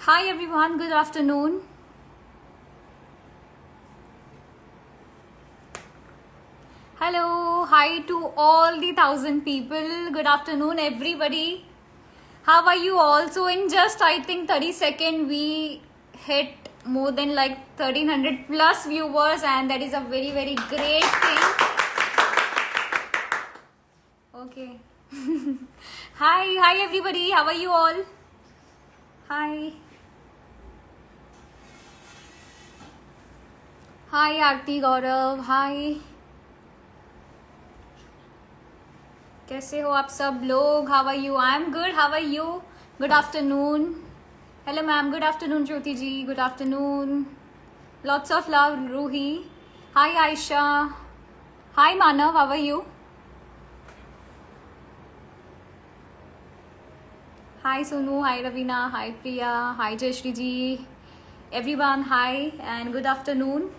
Hi everyone, good afternoon. Hello, hi to all the 1,000 people. Good afternoon everybody. How are you all? So in just I think 30 seconds we hit more than like 1,300 plus viewers, and that is a very great thing. Okay. Hi everybody. How are you all? Hi. Hi Aarti Gaurav. Hi. कैसे हो आप सब लोग? How are you? I am good. How are you? Good afternoon. Hello ma'am. Good afternoon Jyoti ji. Good afternoon. Lots of love Ruhi. Hi Ayesha. Hi Manav. How are you? Hi Sonu. Hi Raveena. Hi Priya. Hi Jayshree ji. Everyone hi and good afternoon.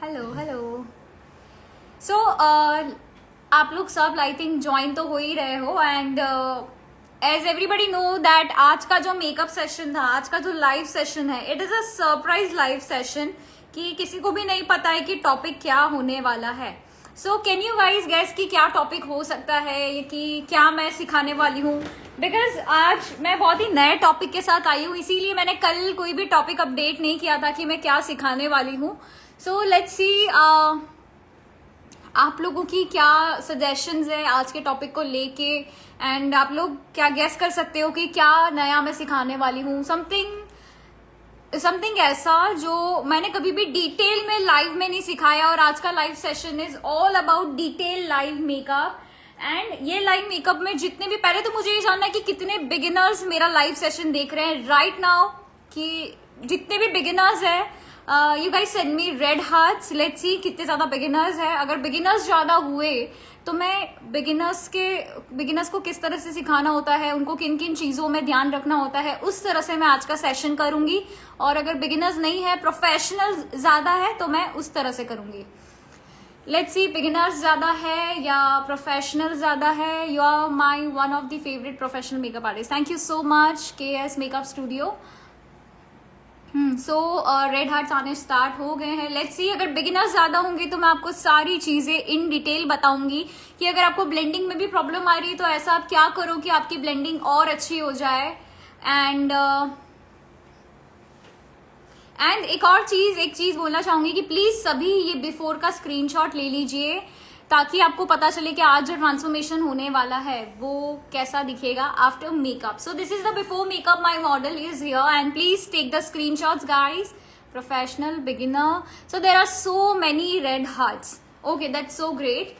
Hello hello. So आप लोग सब I think join तो हो ही रहे हो, and as everybody know that आज का जो मेकअप सेशन था, आज का जो लाइव सेशन है, it is a surprise live session कि किसी को भी नहीं पता है कि टॉपिक क्या होने वाला है. So can you guys guess कि क्या टॉपिक हो सकता है कि क्या मैं सिखाने वाली हूँ? बिकॉज आज मैं बहुत ही नए टॉपिक के साथ आई हूँ, इसीलिए मैंने कल कोई भी टॉपिक अपडेट नहीं किया था कि मैं क्या सिखाने वाली हूँ. सो लेट्स सी आप लोगों की क्या सजेशंस है आज के टॉपिक को लेके, एंड आप लोग क्या गेस कर सकते हो कि क्या नया मैं सिखाने वाली हूँ. समथिंग ऐसा जो मैंने कभी भी डिटेल में लाइव में नहीं सिखाया, और आज का live session is all about detail live makeup. And ये लाइव मेकअप में जितने भी, पहले तो मुझे ये जानना है कि कितने बिगिनर्स मेरा लाइव सेशन देख रहे हैं राइट नाउ, कि जितने भी बिगिनर्स है you guys send me red hearts. Let's see कितने ज्यादा बिगिनर्स है. अगर बिगिनर्स ज्यादा हुए तो मैं बिगिनर्स को किस तरह से सिखाना होता है, उनको किन किन चीजों में ध्यान रखना होता है, उस तरह से मैं आज का सेशन करूंगी. और अगर बिगिनर्स नहीं है, प्रोफेशनल ज्यादा है, तो मैं उस तरह से करूंगी. लेट्स सी बिगिनर्स ज्यादा है या प्रोफेशनल ज्यादा है. You are my one of the favourite professional makeup artist. Thank you so much KS makeup studio. So red hearts आने स्टार्ट हो गए हैं. लेट्स सी अगर बिगिनर्स ज्यादा होंगे तो मैं आपको सारी चीजें इन डिटेल बताऊंगी कि अगर आपको ब्लेंडिंग में भी प्रॉब्लम आ रही है तो ऐसा आप क्या करो कि आपकी ब्लेंडिंग और अच्छी हो जाए. एंड एक चीज बोलना चाहूंगी कि प्लीज सभी ये बिफोर का स्क्रीनशॉट ले लीजिए, ताकि आपको पता चले कि आज जो ट्रांसफॉर्मेशन होने वाला है वो कैसा दिखेगा after makeup. So this is the before makeup. My model is here and please take the screenshots guys. Professional, beginner. So there are so many red hearts. Okay, that's so great.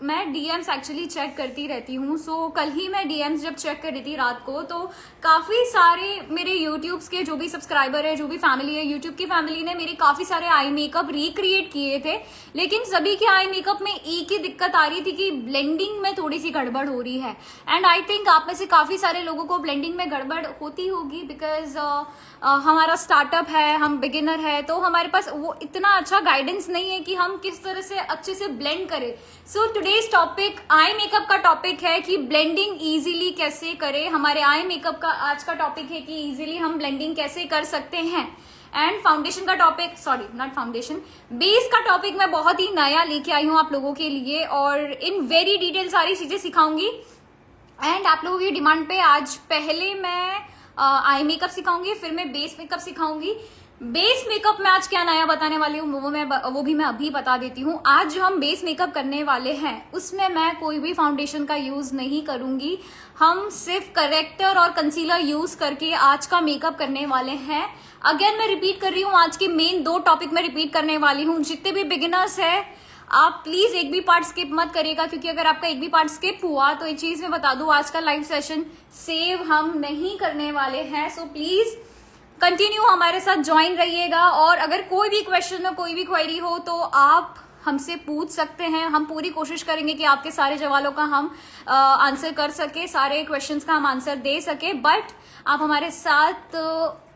मैं DMs actually check करती रहती हूँ. सो कल ही मैं DMs जब check कर रही थी रात को, तो काफी सारे मेरे यूट्यूब्स के जो भी सब्सक्राइबर है, जो भी फैमिली है, यूट्यूब की फैमिली ने मेरे काफी सारे आई मेकअप रिक्रिएट किए थे. लेकिन सभी के आई मेकअप में एक ही दिक्कत आ रही थी कि ब्लेंडिंग में थोड़ी सी गड़बड़ हो रही है. एंड आई थिंक आप में से काफी सारे लोगों को ब्लेंडिंग में गड़बड़ होती होगी, बिकॉज हमारा स्टार्टअप है, हम बिगिनर है, तो हमारे पास वो इतना अच्छा गाइडेंस नहीं है कि हम किस तरह से अच्छे से ब्लेंड करें. So today's topic eye makeup का टॉपिक है कि ब्लेंडिंग इजीली कैसे करें. हमारे आई मेकअप का आज का टॉपिक है कि इजीली हम ब्लेंडिंग कैसे कर सकते हैं. एंड फाउंडेशन का topic, sorry not foundation, base का टॉपिक मैं बहुत ही नया लेके आई हूँ आप लोगों के लिए, और इन वेरी डिटेल सारी चीजें सिखाऊंगी. एंड आप लोगों की डिमांड पे आज पहले मैं आई मेकअप सिखाऊंगी, फिर मैं बेस मेकअप सिखाऊंगी. बेस मेकअप में आज क्या नया बताने वाली हूँ वो भी मैं अभी बता देती हूँ. आज जो हम बेस मेकअप करने वाले हैं उसमें मैं कोई भी फाउंडेशन का यूज नहीं करूंगी. हम सिर्फ करेक्टर और कंसीलर यूज करके आज का मेकअप करने वाले हैं. अगेन मैं रिपीट कर रही हूँ, आज के मेन 2 टॉपिक मैं रिपीट करने वाली हूँ. जितने भी बिगिनर्स है आप प्लीज एक भी पार्ट स्किप मत करिएगा, क्योंकि अगर आपका एक भी पार्ट स्किप हुआ तो एक चीज मैं बता दूं, आज का लाइव सेशन सेव हम नहीं करने वाले हैं. सो प्लीज कंटिन्यू हमारे साथ ज्वाइन रहिएगा. और अगर कोई भी क्वेश्चन हो, कोई भी क्वेरी हो, तो आप हमसे पूछ सकते हैं। हम पूरी कोशिश करेंगे कि आपके सारे सवालों का हम आंसर कर सके, सारे क्वेश्चंस का हम आंसर दे सके। बट आप हमारे साथ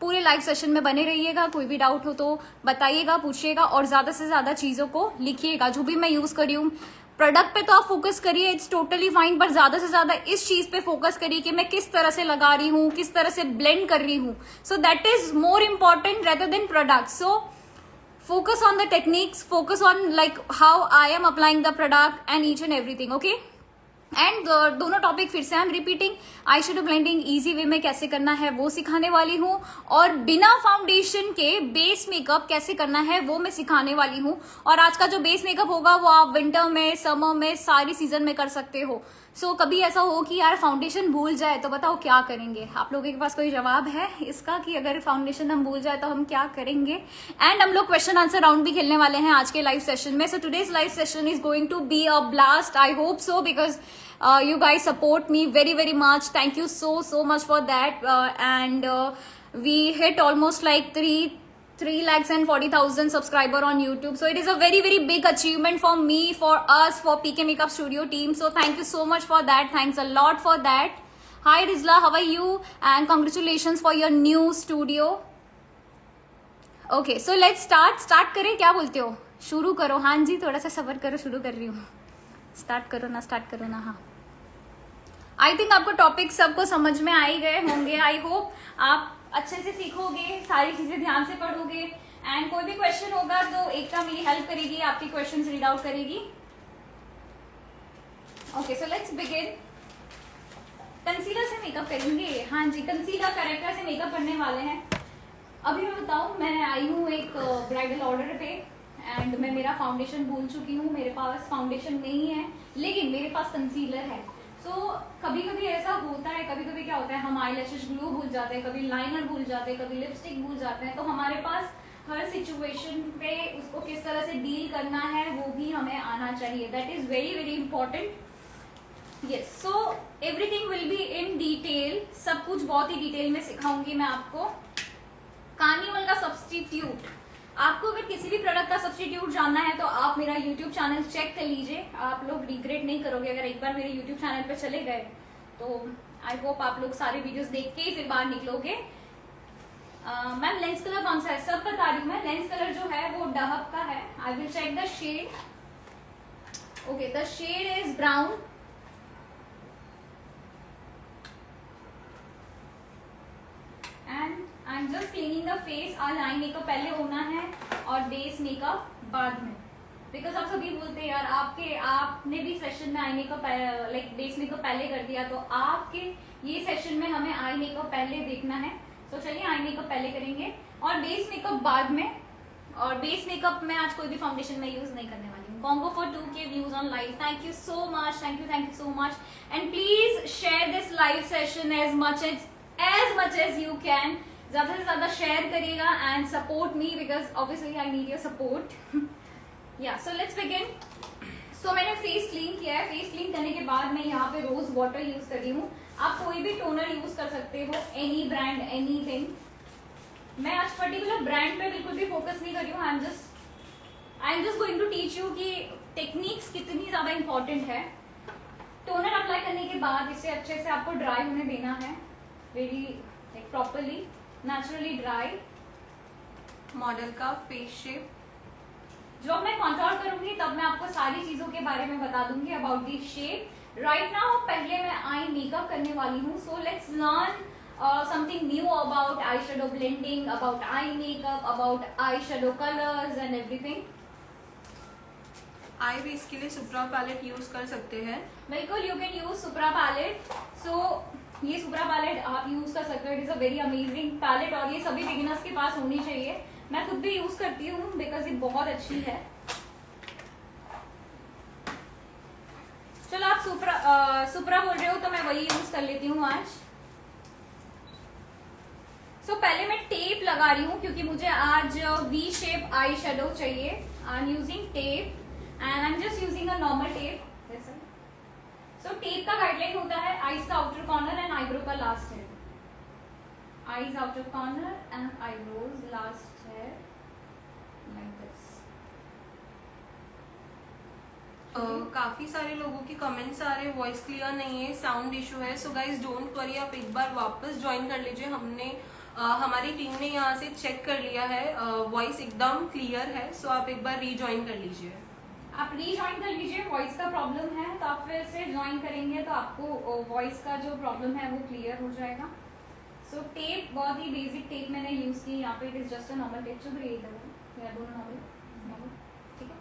पूरे लाइव सेशन में बने रहिएगा। कोई भी डाउट हो तो बताइएगा, पूछिएगा और ज्यादा से ज्यादा चीजों को लिखिएगा। जो भी मैं यूज करी हूँ प्रोडक्ट पे तो आप फोकस करिए, इट्स टोटली फाइन, पर ज्यादा से ज्यादा इस चीज पे फोकस करिए कि मैं किस तरह से लगा रही हूँ, किस तरह से ब्लेंड कर रही हूँ। So that is more important rather than product. So focus on the techniques, focus on like how I am applying the product and each and everything, okay? And दोनों टॉपिक फिर से I am repeating. Eye shadow blending easy way में कैसे करना है वो सिखाने वाली हूँ, और बिना फाउंडेशन के बेस मेकअप कैसे करना है वो मैं सिखाने वाली हूँ। और आज का जो बेस मेकअप होगा वो आप विंटर में, समर में, सारी सीजन में कर सकते हो। सो कभी ऐसा हो कि यार फाउंडेशन भूल जाए तो बताओ क्या करेंगे? आप लोगों के पास कोई जवाब है इसका कि अगर फाउंडेशन हम भूल जाए तो हम क्या करेंगे? एंड हम लोग क्वेश्चन आंसर राउंड भी खेलने वाले हैं आज के लाइव सेशन में। So today's live session is going to be a blast, I hope so, because you guys support me very much. Thank you so much for that. And we hit almost like 3,40,000 subscriber on YouTube. So it is a very big achievement for me, for us, for PK Makeup Studio team. So thank you so much for that. Thanks a lot for that. Hi Rizla, how are you? And congratulations for your new studio. Okay, so let's start करें, क्या बोलते हो? शुरू करो। हाँ जी, थोड़ा सा सब्र करो, शुरू कर रही हूँ। स्टार्ट करो ना। हाँ, आई थिंक आपको टॉपिक सबको समझ में आ ही गए होंगे। आई होप आप अच्छे से सीखोगे, सारी चीजें ध्यान से पढ़ोगे। एंड कोई भी क्वेश्चन होगा तो एकता मेरी हेल्प करेगी, आपकी क्वेश्चंस रीड आउट करेगी। Okay, so let's begin. Concealer से मेकअप करेंगे। हाँ जी, कंसीलर करेक्टर से मेकअप करने वाले हैं। अभी मैं बताऊं, मैं आई हूँ एक ब्राइडल ऑर्डर पे एंड मैं मेरा फाउंडेशन भूल चुकी हूँ। मेरे पास फाउंडेशन नहीं है लेकिन मेरे पास कंसीलर है। सो कभी कभी ऐसा होता है, कभी कभी क्या होता है, हम आईलैशेस ग्लू भूल जाते हैं, कभी लाइनर भूल जाते हैं, कभी लिपस्टिक भूल जाते हैं। तो हमारे पास हर सिचुएशन पे उसको किस तरह से डील करना है वो भी हमें आना चाहिए। That is very important. Yes, so everything will be in detail. सब कुछ बहुत ही डिटेल में सिखाऊंगी मैं आपको। कार्निवल का सब्सटीट्यूट, आपको अगर किसी भी प्रोडक्ट का सब्सटीट्यूट जानना है तो आप मेरा YouTube चैनल चेक कर लीजिए। आप लोग रिग्रेट नहीं करोगे अगर एक बार मेरे YouTube चैनल पे चले गए तो। आई होप आप लोग सारे वीडियोस देख के ही फिर बाहर निकलोगे। मैम लेंस कलर कौन सा है? सब बता रही हूँ मैं। लेंस कलर जो है वो डहब का है। I will check the shade. Okay, the shade is brown. And I am just cleaning the face. आज आई मेकअप पहले होना है और बेस मेकअप बाद में, बिकॉज आप सभी बोलते हैं यार आपने भी सेशन में eye makeup like base makeup पहले कर दिया, तो आपके ये सेशन में हमें आई मेकअप पहले देखना है। तो चलिए आई मेकअप पहले करेंगे और बेस मेकअप बाद में। और बेस मेकअप में आज कोई भी फाउंडेशन में यूज नहीं करने वाली हूँ। Congo for 2K views on live. Thank you so much, thank you so much. And please share this live session as much as you can. ज्यादा से ज्यादा शेयर करिएगा and support me, because obviously I need your support. Yeah, so let's begin. सो मैंने face clean किया है। Face clean करने के बाद मैं यहाँ पे रोज वाटर यूज कर रही हूँ। आप कोई भी टोनर यूज कर सकते हो, एनी ब्रांड, एनीथिंग। मैं आज पर्टिकुलर ब्रांड पे बिल्कुल भी फोकस नहीं कर रही हूँ। I am just going to teach you कि टेक्निक्स कितनी ज्यादा इंपॉर्टेंट है। टोनर अप्लाई करने के बाद इसे अच्छे से आपको ड्राई होने देना है, very like properly naturally dry. Model का फेस शेप जब मैं कंट्रोल करूंगी तब मैं आपको सारी चीजों के बारे में बता दूंगी about the shape. Right now पहले मैं आई मेकअप करने वाली हूँ। So let's learn something new about eyeshadow blending, about eye makeup, about eyeshadow colors and everything. आई भी इसके लिए सुप्रा पैलेट यूज कर सकते हैं। बिल्कुल, you can use Supra palette. So ये सुप्रा पैलेट आप यूज कर सकते हो। It is a very amazing palette और ये सभी बिगिनर्स के पास होनी चाहिए। मैं खुद भी यूज करती हूँ बिकॉज ये बहुत अच्छी है। चलो आप सुप्रा बोल रहे हो तो मैं वही यूज कर लेती हूँ आज। सो पहले मैं टेप लगा रही हूँ क्योंकि मुझे आज वी शेप आई शेडो चाहिए। I am using tape and I am just using a normal tape. So tape का गाइडलाइन होता है आईज का आउटर कॉर्नर एंड आईब्रो का लास्ट है। Eyes outer corner and eyebrows last है, like this. काफी सारे लोगों के कमेंट्स आ रहे हैं, वॉइस क्लियर नहीं है, साउंड इशू है। सो गाइज डोंट वरी, आप एक बार वापस ज्वाइन कर लीजिए। हमने हमारी टीम ने यहाँ से चेक कर लिया है, वॉइस एकदम क्लियर है। सो आप एक बार रीज्वाइन कर लीजिए। आप रीज्वाइन कर लीजिए। वॉइस का प्रॉब्लम है तो आप फिर से ज्वाइन करेंगे तो आपको वॉइस का जो प्रॉब्लम है वो क्लियर हो जाएगा। सो टेप बहुत ही बेसिक टेप मैंने यूज की यहाँ पे। It is just a normal tape. चलो ये इधर दोनों नॉर्मल, ठीक है।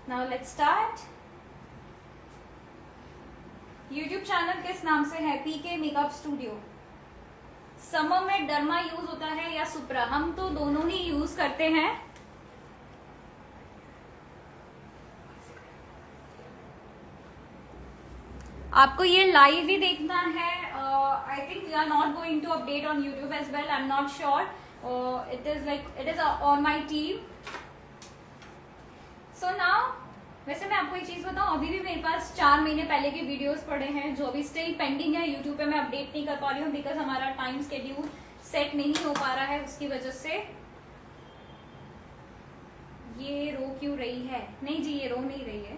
Now let's start. YouTube channel किस नाम से है? पीके मेकअप स्टूडियो। समर में डर्मा यूज होता है या सुप्रा? हम तो दोनों ही यूज करते हैं। आपको ये लाइव ही देखना है। I think we are not going to update on YouTube as well. I am not sure. It is on my team. So now वैसे मैं आपको एक चीज बताऊं, अभी भी मेरे पास 4 महीने पहले के वीडियोस पड़े हैं जो अभी स्टिल पेंडिंग है। यूट्यूब पे मैं अपडेट नहीं कर पा रही हूँ बिकॉज हमारा टाइम स्केड्यूल सेट नहीं हो पा रहा है। उसकी वजह से ये रो क्यों रही है? नहीं जी, ये रो नहीं रही है,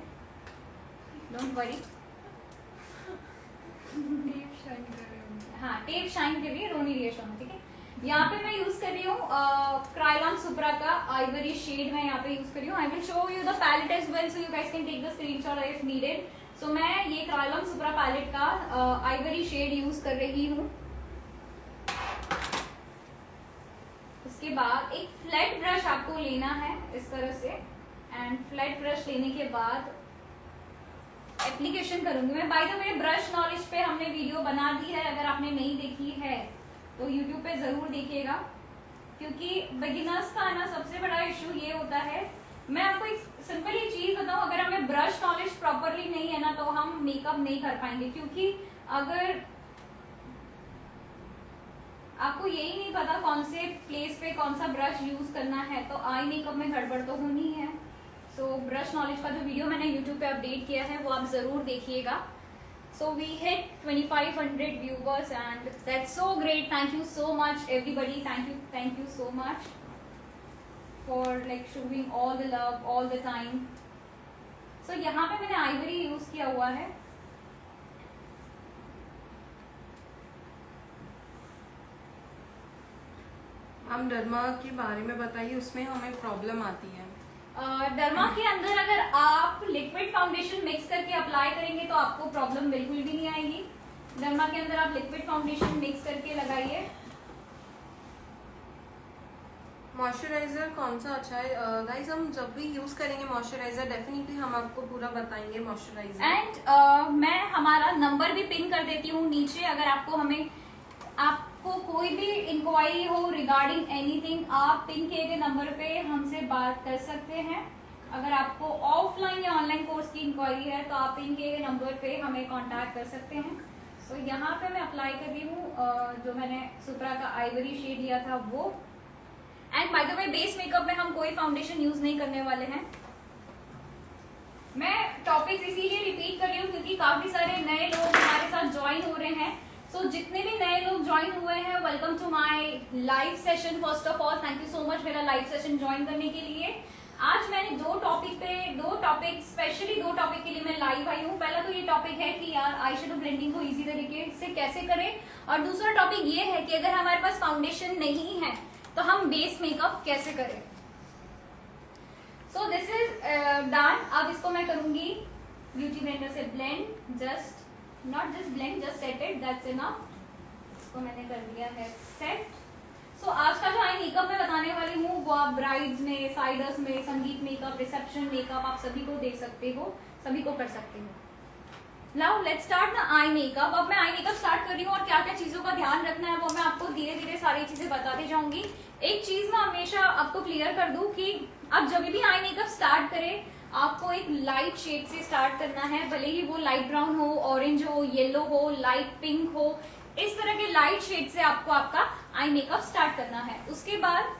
डोंट वरी। हाँ, टेप शाइन के लिए रो नहीं रही है शोना, ठीक है। यहाँ पे मैं यूज कर रही हूँ क्रायलॉन सुप्रा का आइवरी शेड। मैं यहाँ पे यूज कर रही हूँ। I will show you the palette as well so you guys can take the screenshot if needed. So मैं ये क्रायलॉन सुप्रा पैलेट का आइवरी शेड यूज कर रही हूँ। उसके बाद एक फ्लैट ब्रश आपको लेना है इस तरह से, एंड फ्लैट ब्रश लेने के बाद एप्लीकेशन करूंगी मैं। By the way brush knowledge पे हमने वीडियो बना दी है, अगर आपने नहीं देखी है तो यूट्यूब पे जरूर देखिएगा, क्योंकि बिगिनर्स का ना सबसे बड़ा इशू ये होता है। मैं आपको एक सिंपल ही चीज बताऊं, अगर हमें ब्रश नॉलेज प्रॉपरली नहीं है ना तो हम मेकअप नहीं कर पाएंगे। क्योंकि अगर आपको यही नहीं पता कौन से प्लेस पे कौन सा ब्रश यूज करना है तो आई मेकअप में गड़बड़ तो होनी है। सो ब्रश नॉलेज का जो वीडियो मैंने यूट्यूब पे अपडेट किया है वो आप जरूर देखिएगा। So we hit 2500 viewers and that's so great. Thank you so much everybody. Thank you so much for like showing all the love all the time. So यहाँ पे मैंने आइवरी यूज किया हुआ है। हम डर्मा के बारे में बताइए, उसमें हमें प्रॉब्लम आती है। डर्मा के अंदर अगर आप लिक्विड फाउंडेशन मिक्स करके अप्लाई करेंगे तो आपको प्रॉब्लम बिल्कुल भी नहीं आएगी। डर्मा के अंदर आप लिक्विड फाउंडेशन मिक्स करके लगाइए। मॉइस्चराइजर कौन सा अच्छा है? गाइस हम जब भी यूज करेंगे मॉइस्चराइजर डेफिनेटली हम आपको पूरा बताएंगे मॉइस्चराइजर। एंड मैं हमारा नंबर भी पिन कर देती हूँ नीचे। अगर आपको कोई भी इंक्वायरी हो रिगार्डिंग एनीथिंग, आप पिन किए गए नंबर पे हमसे बात कर सकते हैं। अगर आपको ऑफलाइन या ऑनलाइन कोर्स की इंक्वायरी है तो आप पिन किए गए नंबर पे हमें कांटेक्ट कर सकते हैं। सो यहाँ पे मैं अप्लाई कर रही हूँ जो मैंने सुप्रा का आइवरी शेड लिया था वो। And by the way base makeup में हम कोई फाउंडेशन यूज नहीं करने वाले हैं। मैं टॉपिक्स इसीलिए रिपीट कर रही हूँ क्योंकि काफी सारे नए लोग हमारे साथ ज्वाइन हो रहे हैं। सो जितने भी नए लोग ज्वाइन हुए हैं, welcome to my live session. First of all thank you so much मेरा लाइव सेशन ज्वाइन करने के लिए। आज मैंने दो टॉपिक स्पेशली दो टॉपिक के लिए मैं लाइव आई हूँ। पहला तो ये टॉपिक है कि यार आई शेडो ब्लेंडिंग को इजी तरीके से कैसे करें, और दूसरा टॉपिक ये है कि अगर हमारे पास फाउंडेशन नहीं है तो हम बेस मेकअप कैसे करें। सो दिस इज डन। अब इसको मैं करूंगी ब्यूटी ब्लेंडर से blend. Just not just blend, just set it, that's enough. इसको मैंने कर दिया है सेट। सो आज का जो आई मेकअप मैं बताने वाली हूँ वो आप ब्राइड्स में, साइडर्स में, संगीत मेकअप, रिसेप्शन मेकअप आप सभी को देख सकते हो, सभी को कर सकते हो। Now let's start the eye makeup. अब मैं आई मेकअप स्टार्ट कर रही हूँ और क्या क्या चीजों का ध्यान रखना है वो मैं आपको धीरे धीरे सारी चीजें बताती जाऊंगी। एक चीज मैं हमेशा आपको क्लियर कर दूं कि आप जब भी आई मेकअप स्टार्ट करें आपको एक लाइट शेड से स्टार्ट करना है। भले ही वो लाइट ब्राउन हो, ऑरेंज हो, येलो हो, लाइट पिंक हो, इस तरह के लाइट शेड से आपको आपका आई मेकअप स्टार्ट करना है। उसके बाद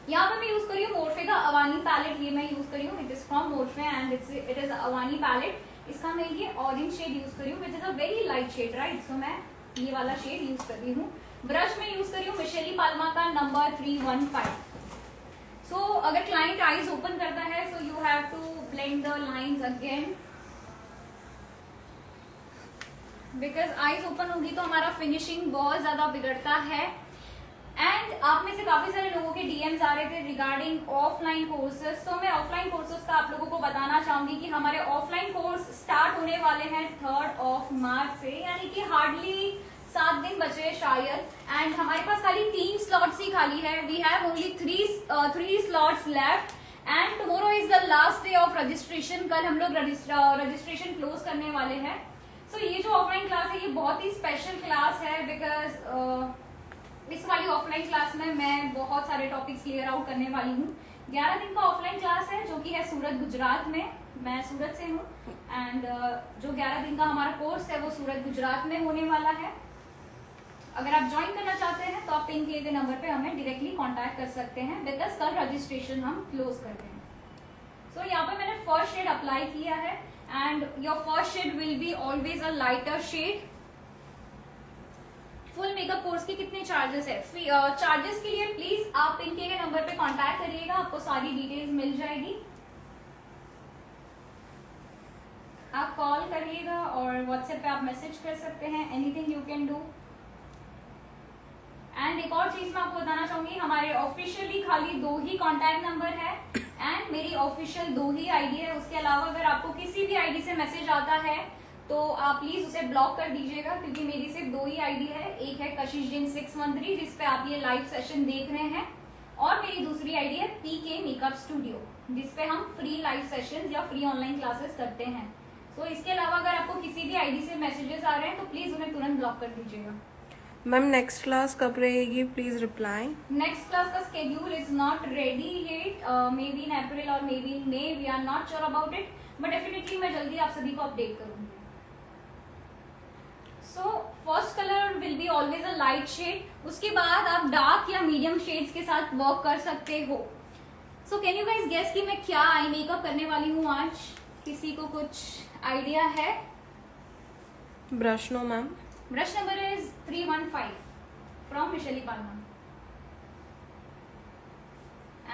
यहाँ पे मैं यूज कर रही हूँ मोर्फे का अवानी पैलेट। ये मैं यूज कर रही हूँ, it is from Morphe and it is Avani palette. इसका मैं ये ऑरेंज शेड यूज कर रही हूँ which is a very light shade, right. So मैं ये वाला शेड यूज कर रही हूँ। ब्रश में यूज कर रही हूँ मिशेली पाल्मा का नंबर 315। सो अगर क्लाइंट आईज ओपन करता है so you have to blend the lines again, because eyes open होगी तो हमारा फिनिशिंग बहुत ज्यादा बिगड़ता है। एंड आप में से काफी सारे लोगों के डीएम्स आ रहे थे रिगार्डिंग ऑफलाइन कोर्सेज, तो मैं ऑफलाइन कोर्सेज का आप लोगों को बताना चाहूंगी कि हमारे ऑफलाइन कोर्स स्टार्ट होने वाले हैं 3 मार्च से, यानी कि हार्डली 7 दिन बचे हैं शायद। एंड हमारे पास खाली 3 स्लॉट्स ही खाली है, we have only 3 slots left and tomorrow is the last day of registration. कल हम लोग रजिस्ट्रेशन क्लोज करने वाले हैं। सो ये जो ऑफलाइन क्लास है ये बहुत ही स्पेशल क्लास है, बिकॉज इस वाली ऑफलाइन क्लास में मैं बहुत सारे टॉपिक्स क्लियर आउट करने वाली हूँ। 11 दिन का ऑफलाइन क्लास है जो कि है सूरत गुजरात में, मैं सूरत से हूँ। एंड जो 11 दिन का हमारा कोर्स है वो सूरत गुजरात में होने वाला है। अगर आप ज्वाइन करना चाहते हैं तो आप पिन किए गए नंबर पे हमें डायरेक्टली कांटेक्ट कर सकते हैं, बिकॉज कल रजिस्ट्रेशन हम क्लोज करते हैं। सो यहाँ पे मैंने फर्स्ट शेड अप्लाई किया है and your first shade will be always a lighter shade. Full makeup course के कितने चार्जेस है? चार्जेस के लिए प्लीज आप पिन किए गए नंबर पे कांटेक्ट करिएगा, आपको सारी डिटेल्स मिल जाएगी। आप कॉल करिएगा और व्हाट्सएप पे आप मैसेज कर सकते हैं, anything you can do. And एक और चीज मैं आपको बताना चाहूंगी, हमारे ऑफिशियली खाली 2 ही कॉन्टैक्ट नंबर है एंड मेरी ऑफिशियल 2 ही आईडी है। उसके अलावा अगर आपको किसी भी आईडी से मैसेज आता है तो आप प्लीज उसे ब्लॉक कर दीजिएगा, क्योंकि मेरी सिर्फ 2 ही आईडी है। एक है कशिश जिन 613 जिसपे आप ये लाइव सेशन देख रहे हैं, और मेरी दूसरी आईडी है पीके मेकअप स्टूडियो जिसपे हम फ्री लाइव सेशन या फ्री ऑनलाइन क्लासेस करते हैं। तो इसके अलावा अगर आपको किसी भी आईडी से मैसेजेस आ रहे हैं तो प्लीज उन्हें तुरंत ब्लॉक कर दीजिएगा। मैम नेक्स्ट क्लास कब रहेगी, प्लीज रिप्लाई। नेक्स्ट क्लास का schedule is not ready yet, maybe in April और maybe in May, we are not sure about it, but definitely मैं जल्दी आप सभी को अपडेट करूंगी। So first colour will be always a light shade, उसके बाद आप डार्क या मीडियम शेड्स के साथ वर्क कर सकते हो। So can you guys guess कि मैं क्या आई मेकअप करने वाली हूँ आज? किसी को कुछ आइडिया है? Brush no ma'am. Brush number is 315 from Michelle parlour.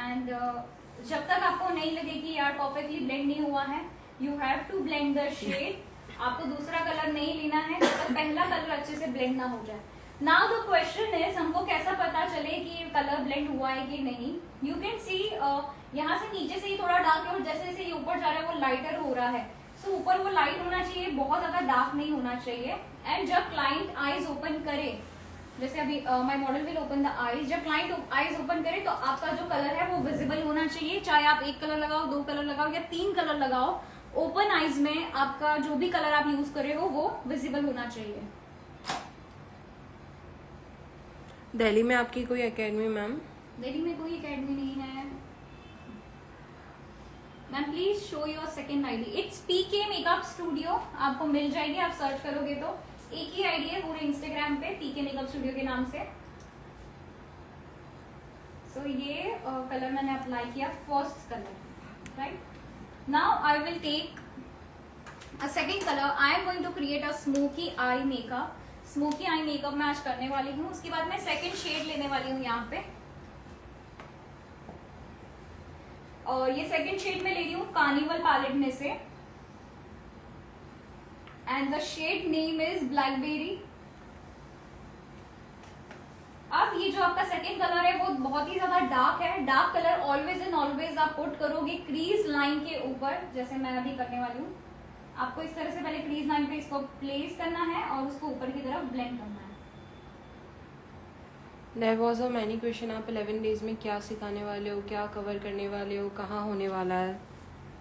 And जब तक आपको नहीं लगे कि यार परफेक्टली ब्लेंड नहीं हुआ है, you have to blend the shade. आपको दूसरा कलर नहीं लेना है जब तक पहला कलर अच्छे से ब्लेंड ना हो जाए। नाउ द क्वेश्चन इज, हमको कैसा पता चले कि कलर ब्लेंड हुआ है कि नहीं? यू कैन सी यहाँ से नीचे से ही थोड़ा डार्क है और जैसे जैसे ये ऊपर जा रहा है वो लाइटर हो रहा है। सो ऊपर वो लाइट होना चाहिए, बहुत ज्यादा डार्क नहीं होना चाहिए। एंड जब क्लाइंट आईज ओपन करे, जैसे अभी my model will open the eyes, जब क्लाइंट आईज ओपन करे तो आपका जो कलर है वो विजिबल होना चाहिए। चाहे आप 1 कलर लगाओ, 2 कलर लगाओ या 3 कलर लगाओ, ओपन आईज में आपका जो भी कलर आप यूज कर रहे हो वो विजिबल होना चाहिए। दिल्ली में आपकी कोई एकेडमी मैम? दिल्ली में कोई एकेडमी नहीं है ma'am. Please show your second ID, it's PK makeup studio, आपको मिल जाएगी। आप सर्च करोगे तो एक ही आईडी है पूरे इंस्टाग्राम पे, पीके मेकअप स्टूडियो के नाम से। सो ये कलर मैंने अप्लाई किया, first colour, right. Now I will take a second color. I am going to create a smoky eye makeup. Smoky eye makeup मैं आज करने वाली हूँ। उसके बाद मैं सेकंड शेड लेने वाली हूँ यहाँ पे, और ये सेकंड शेड में ले रही हूँ कार्निवल पैलेट में से, and the shade name is blackberry. अब ये जो आपका सेकंड कलर है वो बहुत ही ज्यादा डार्क है। Dark colour always and always आप पुट करोगे क्रीज लाइन के ऊपर, जैसे मैं अभी करने वाली हूँ। आपको इस तरह से पहले क्रीज लाइन पे इसको प्लेस करना है और उसको ऊपर की तरफ ब्लेंड करना है। There was a many question, आप 11 डेज में क्या सिखाने वाले हो, क्या कवर करने वाले हो, कहाँ होने वाला है?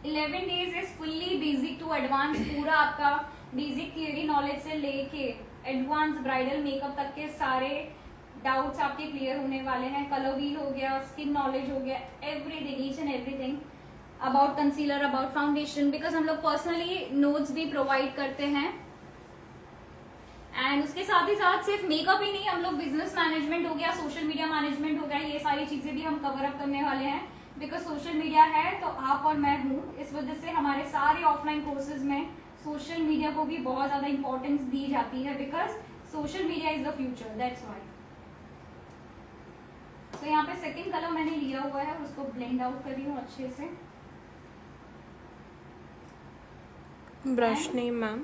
11 days is fully basic to advance, पूरा आपका बेसिक थियरी नॉलेज से लेके एडवांस ब्राइडल मेकअप तक के सारे डाउट्स आपके क्लियर होने वाले हैं। कलर व्हील हो गया, स्किन नॉलेज हो गया, everything, each and everything about concealer, about foundation, because हम लोग पर्सनली नोट्स भी प्रोवाइड करते हैं। एंड उसके साथ ही साथ सिर्फ मेकअप ही नहीं, हम लोग बिजनेस मैनेजमेंट हो गया, सोशल मीडिया मैनेजमेंट हो गया, ये सारी चीजें भी हम कवर अप करने वाले हैं। बिकॉज सोशल मीडिया है तो आप और मैं हूँ, इस वजह से हमारे सारे ऑफलाइन कोर्सेज में सोशल मीडिया को भी बहुत ज्यादा इंपॉर्टेंस दी जाती है, because social media is the future, that's why. तो यहाँ पे सेकंड कलर मैंने लिया हुआ है, उसको ब्लेंड आउट कर रही हूँ अच्छे से। Brush name ma'am?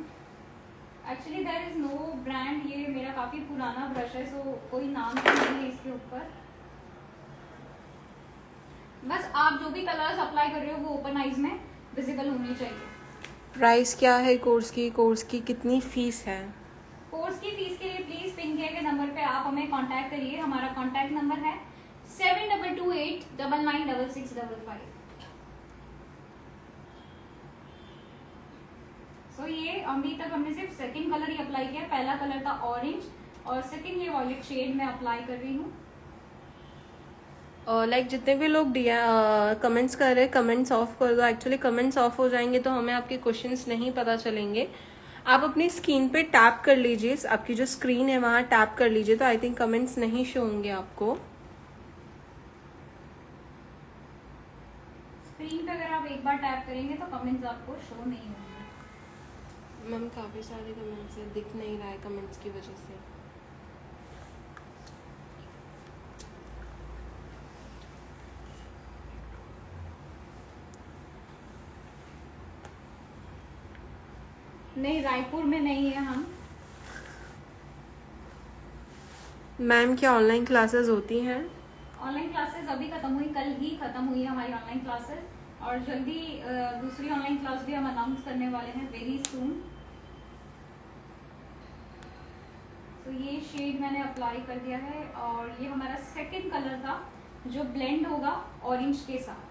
Actually there is no brand, ये मेरा काफी पुराना ब्रश है, सो कोई नाम तो नहीं है इसके ऊपर। बस आप जो भी कलर्स अप्लाई कर रहे हो वो ओपन आईज में विजिबल होनी चाहिए। प्राइस क्या है कोर्स की? कोर्स की कितनी फीस है? कोर्स की फीस के लिए प्लीज पिन किए गए नंबर पे आप हमें कांटेक्ट करिए। हमारा कांटेक्ट नंबर है 7228996655। सो ये अभी तक हमने सिर्फ सेकंड कलर ही अप्लाई किया। पहला कलर था ऑरेंज और सेकंड ये वॉयलेट शेड में अप्लाई कर रही हूँ। लाइक जितने भी लोग कमेंट्स कर रहे हैं, कमेंट्स ऑफ कर दो। एक्चुअली कमेंट्स ऑफ हो जाएंगे तो हमें आपके क्वेश्चंस नहीं पता चलेंगे। आप अपनी स्क्रीन पे टैप कर लीजिए, आपकी जो स्क्रीन है वहां टैप कर लीजिए, तो आई थिंक कमेंट्स नहीं शो होंगे आपको। स्क्रीन पे अगर आप एक बार टैप करेंगे तो कमेंट्स आपको शो नहीं होंगे। मैम काफ़ी सारे कमेंट्स है, दिख नहीं रहा है कमेंट्स की वजह से। नहीं, रायपुर में नहीं है हम। मैम क्या ऑनलाइन क्लासेस होती हैं? ऑनलाइन क्लासेस अभी खत्म हुई, कल ही खत्म हुई है हमारी ऑनलाइन क्लासेस, और जल्दी दूसरी ऑनलाइन क्लास भी हम अनाउंस करने वाले हैं वेरी सून। तो ये शेड मैंने अप्लाई कर दिया है और ये हमारा सेकंड कलर था जो ब्लेंड होगा ऑरेंज के साथ।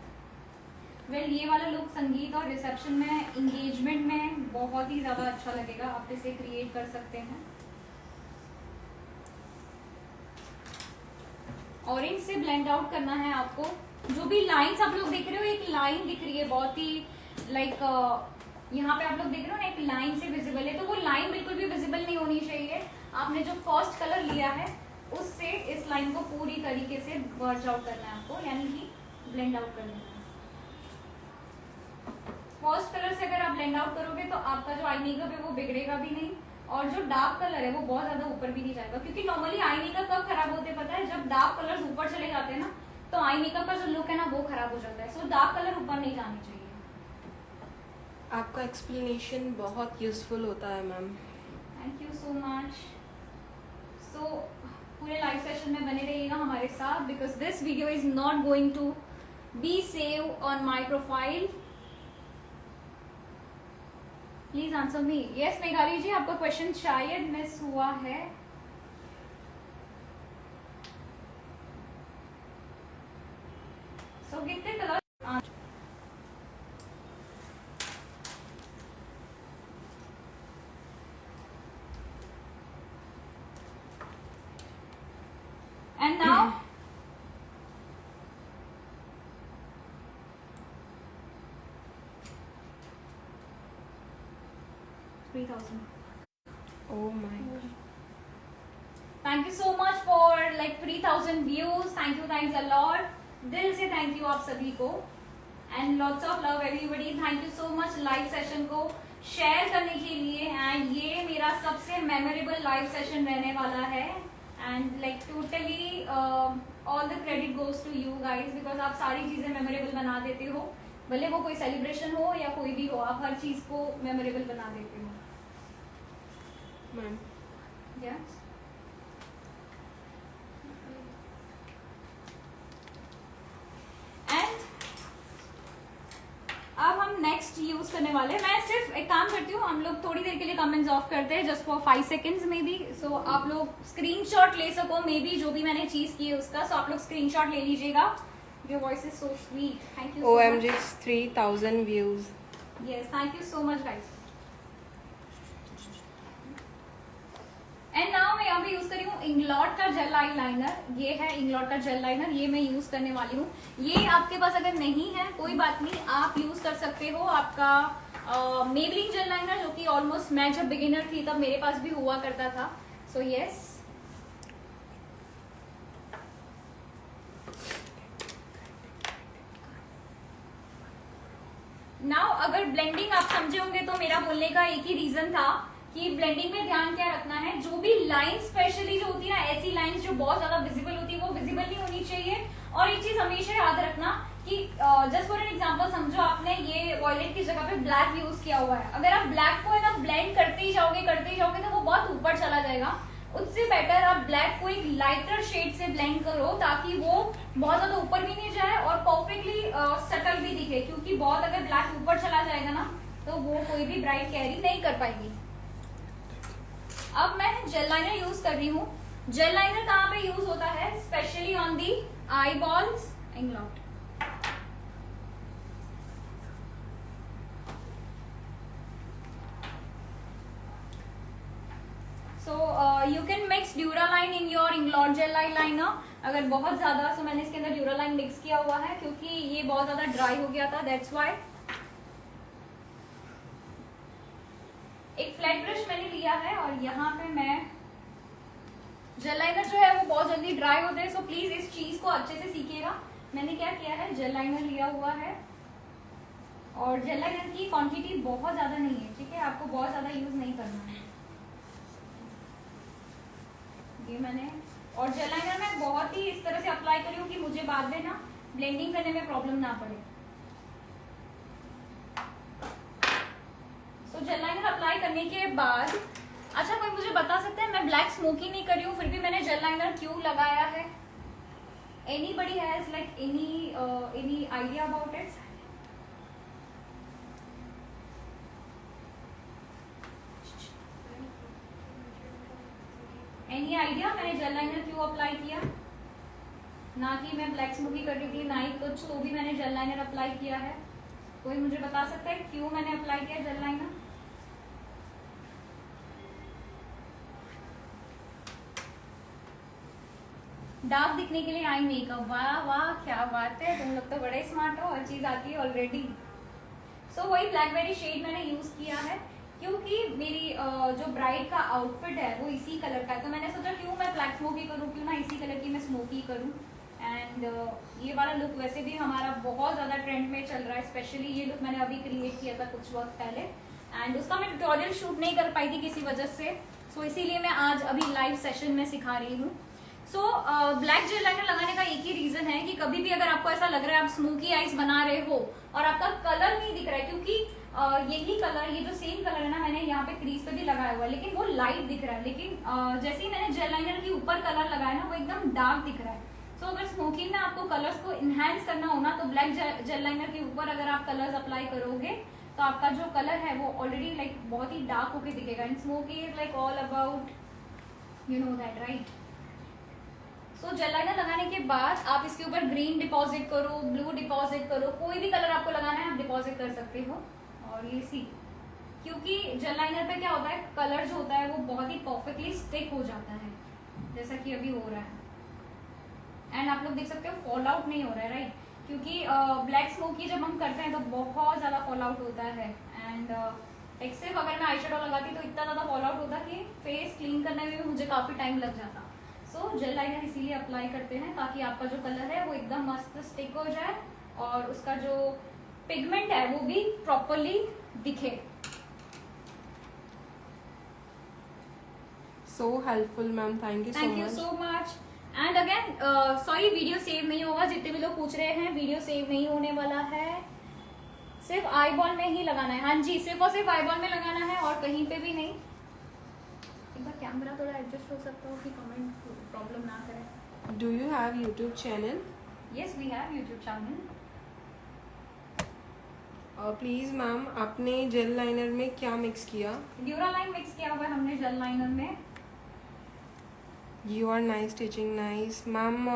वेल ये वाला लुक संगीत और रिसेप्शन में, इंगेजमेंट में बहुत ही ज्यादा अच्छा लगेगा। आप इसे क्रिएट कर सकते हैं। ऑरेंज से ब्लेंड आउट करना है आपको। जो भी लाइंस आप लोग देख रहे हो, एक लाइन दिख रही है बहुत ही लाइक यहाँ पे आप लोग देख रहे हो ना, एक लाइन से विजिबल है, तो वो लाइन बिल्कुल भी विजिबल नहीं होनी चाहिए। आपने जो फर्स्ट कलर लिया है उससे इस लाइन को पूरी तरीके से वर्ज आउट करना है आपको, यानी कि ब्लेंड आउट करना है। फर्स्ट कलर से अगर आप ब्लेंड आउट करोगे तो आपका जो आई मेकअप है वो बिगड़ेगा भी नहीं, और जो डार्क कलर है वो बहुत ज्यादा ऊपर भी नहीं जाएगा। क्योंकि नॉर्मली आई मेकअप कब खराब होते हैं पता है? जब डार्क कलर्स ऊपर चले जाते हैं ना, तो आई मेकअप का जो लुक है ना वो खराब हो जाता है। सो डार्क कलर ऊपर नहीं जाने चाहिए। आपका एक्सप्लेनेशन बहुत यूजफुल होता है ma'am. Thank you so much. So पूरे लाइव सेशन में बने रहिएगा हमारे साथ, because this video is not going to be save on my profile. Please answer me. Yes Meghali ji, आपका क्वेश्चन शायद मिस हुआ है। सो कितने colour? And now 3000. Oh my god. Thank you so much for like 3000 views. Thank you, thanks a lot. दिल से thank you आप सभी को, and lots of love everybody. Thank you so much live session को share करने के लिए। And ये मेरा सबसे मेमोरेबल लाइव सेशन रहने वाला है, and like totally all the credit goes to you guys, because आप सारी चीजें मेमोरेबल बना देते हो। भले वो कोई सेलिब्रेशन हो या कोई भी हो, आप हर चीज को मेमोरेबल बना देते हो। Ma'am Yes. And अब हम नेक्स्ट यूज करने वाले हैं। मैं सिर्फ एक काम करती हूँ, हम लोग थोड़ी देर के लिए कमेंट्स ऑफ करते हैं, जस्ट फॉर 5 सेकेंड्स में भी। सो आप लोग स्क्रीनशॉट ले सको मे बी जो भी मैंने चीज की है उसका। सो आप लोग स्क्रीनशॉट ले लीजिएगा। Your voice is so sweet. Thank you. OMG 3000 views. Yes, thank you so much guys. And now मैं यहाँ पे यूज कर रही हूँ इंग्लॉट का जेल आई लाइनर। ये है इंग्लॉट का जेल लाइनर, ये मैं यूज करने वाली हूँ। ये आपके पास अगर नहीं है कोई बात नहीं, आप यूज कर सकते हो आपका मेबलिन जेल लाइनर, जो कि ऑलमोस्ट मैं जब बिगिनर थी तब मेरे पास भी हुआ करता था। सो यस, नाउ अगर ब्लेंडिंग आप समझे होंगे तो मेरा बोलने का एक ही रीजन था कि ब्लेंडिंग में ध्यान क्या रखना है, जो भी लाइन स्पेशली जो होती है ना, ऐसी लाइंस जो बहुत ज्यादा विजिबल होती है वो विजिबल नहीं होनी चाहिए। और एक चीज हमेशा याद रखना कि जस्ट फॉर एन एग्जांपल, समझो आपने ये वॉयलेट की जगह पे ब्लैक यूज किया हुआ है, अगर आप ब्लैक को है ना ब्लेंड करते ही जाओगे तो वो बहुत ऊपर चला जाएगा। उससे बेटर आप ब्लैक को एक लाइटर शेड से ब्लेंड करो ताकि वो बहुत ज्यादा ऊपर भी नहीं जाए और परफेक्टली सटल भी दिखे, क्योंकि बहुत अगर ब्लैक ऊपर चला जाएगा ना तो वो कोई भी ब्राइट कैरी नहीं कर पाएगी। अब मैं जेल लाइनर यूज कर रही हूँ। जेल लाइनर कहाँ पे यूज होता है? Specially on the eyeballs Inglot. So you can mix Duraline in your Inglot gel liner. अगर बहुत ज्यादा, सो मैंने इसके अंदर ड्यूरालाइन मिक्स किया हुआ है क्योंकि ये बहुत ज्यादा ड्राई हो गया था, दैट्स वाई। एक फ्लैट ब्रश मैंने लिया है और यहाँ पे मैं, जेल लाइनर जो है वो बहुत जल्दी ड्राई होते हैं, सो प्लीज इस चीज को अच्छे से सीखिएगा। मैंने क्या किया है, जेल लाइनर लिया हुआ है और जेल लाइनर की क्वांटिटी बहुत ज्यादा नहीं है, ठीक है, आपको बहुत ज्यादा यूज नहीं करना है ये मैंने। और जेल लाइनर मैं बहुत ही इस तरह से अप्लाई करी हूँ कि मुझे बाद में ना ब्लेंडिंग करने में प्रॉब्लम ना पड़े। सो जेल लाइनर अप्लाई करने के बाद, अच्छा कोई मुझे बता सकते हैं, मैं ब्लैक स्मोकी नहीं कर रही हूँ फिर भी मैंने जेल लाइनर क्यों लगाया है? Anybody has like any idea about it? Any idea मैंने जेल लाइनर क्यों अप्लाई किया? ना कि मैं ब्लैक स्मोकी कर रही थी, ना ही कुछ, तो भी मैंने जेल लाइनर अप्लाई किया है। कोई मुझे बता सकता है क्यों मैंने अप्लाई किया जेल लाइनर? डार्क दिखने के लिए आई मेकअप। वाह वाह क्या बात है, तुम लोग तो बड़े स्मार्ट हो, हर चीज आती है ऑलरेडी। सो वही ब्लैकबेरी शेड मैंने यूज किया है क्योंकि मेरी जो ब्राइड का आउटफिट है वो इसी कलर का है, तो मैंने सोचा क्यों मैं ब्लैक स्मोकी करूँ, क्यों ना इसी कलर की मैं स्मोकी करूँ। एंड ये वाला लुक वैसे भी हमारा बहुत ज्यादा ट्रेंड में चल रहा है, स्पेशली ये लुक मैंने अभी क्रिएट किया था कुछ वक्त पहले एंड उसका मैं ट्यूटोरियल शूट नहीं कर पाई थी किसी वजह से, सो इसीलिए मैं आज अभी लाइव सेशन में सिखा रही हूँ। सो ब्लैक जेल लाइनर लगाने का एक ही रीजन है कि कभी भी अगर आपको ऐसा लग रहा है आप स्मोकी आईज बना रहे हो और आपका कलर नहीं दिख रहा है, क्योंकि यही कलर, ये जो सेम कलर है ना, मैंने यहाँ पे क्रीज पे भी लगाया हुआ है लेकिन वो लाइट दिख रहा है, लेकिन जैसे ही मैंने जेल लाइनर के ऊपर कलर लगाया ना वो एकदम डार्क दिख रहा है। सो अगर स्मोकिंग में आपको कलर्स को इनहेंस करना हो ना तो ब्लैक जेल लाइनर के ऊपर अगर आप कलर्स अप्लाई करोगे तो आपका जो कलर है वो ऑलरेडी लाइक बहुत ही डार्क होके दिखेगा। And smoky is like all about, you know that right. So jail liner लगाने के बाद आप इसके ऊपर ग्रीन डिपॉजिट करो, ब्लू डिपॉजिट करो, कोई भी कलर आपको लगाना है आप डिपॉजिट कर सकते हो। और ये सी, क्योंकि जेल लाइनर पे क्या होता है, कलर जो होता है वो बहुत ही परफेक्टली स्टिक हो जाता है जैसा कि अभी हो रहा है। एंड आप लोग देख सकते हो फॉल आउट नहीं हो रहा है राइट, क्योंकि ब्लैक स्मोकी जब हम करते हैं तो बहुत ज्यादा फॉल आउट होता है। एंड एक सिर्फ अगर मैं आई शेडो लगाती तो इतना ज्यादा फॉल आउट होता कि फेस क्लीन करने में भी मुझे काफी टाइम लग जाता। सो जेल लाइनर इसीलिए अप्लाई करते हैं ताकि आपका जो कलर है वो एकदम मस्त स्टिक हो जाए और उसका जो पिगमेंट है वो भी प्रॉपरली दिखे। So helpful ma'am, thank you so much. And again sorry video save नहीं होगा, जितने भी लोग पूछ रहे हैं वीडियो सेव नहीं होने वाला है, सिर्फ आई बॉल में ही लगाना है। हाँ जी, सिर्फ और सिर्फ आई बॉल में लगाना है और कहीं पे भी नहीं। एक बार कैमरा थोड़ा एडजस्ट हो सकता हो कि कमेंट प्रॉब्लम ना करे। Do you have YouTube channel? Yes we have YouTube channel. Please ma'am, आपने जेल लाइनर में क्या मिक्स किया? ड्यूरालाइन मिक्स किया हुआ है हमने जेल लाइनर में। You are nice teaching, nice ma'am.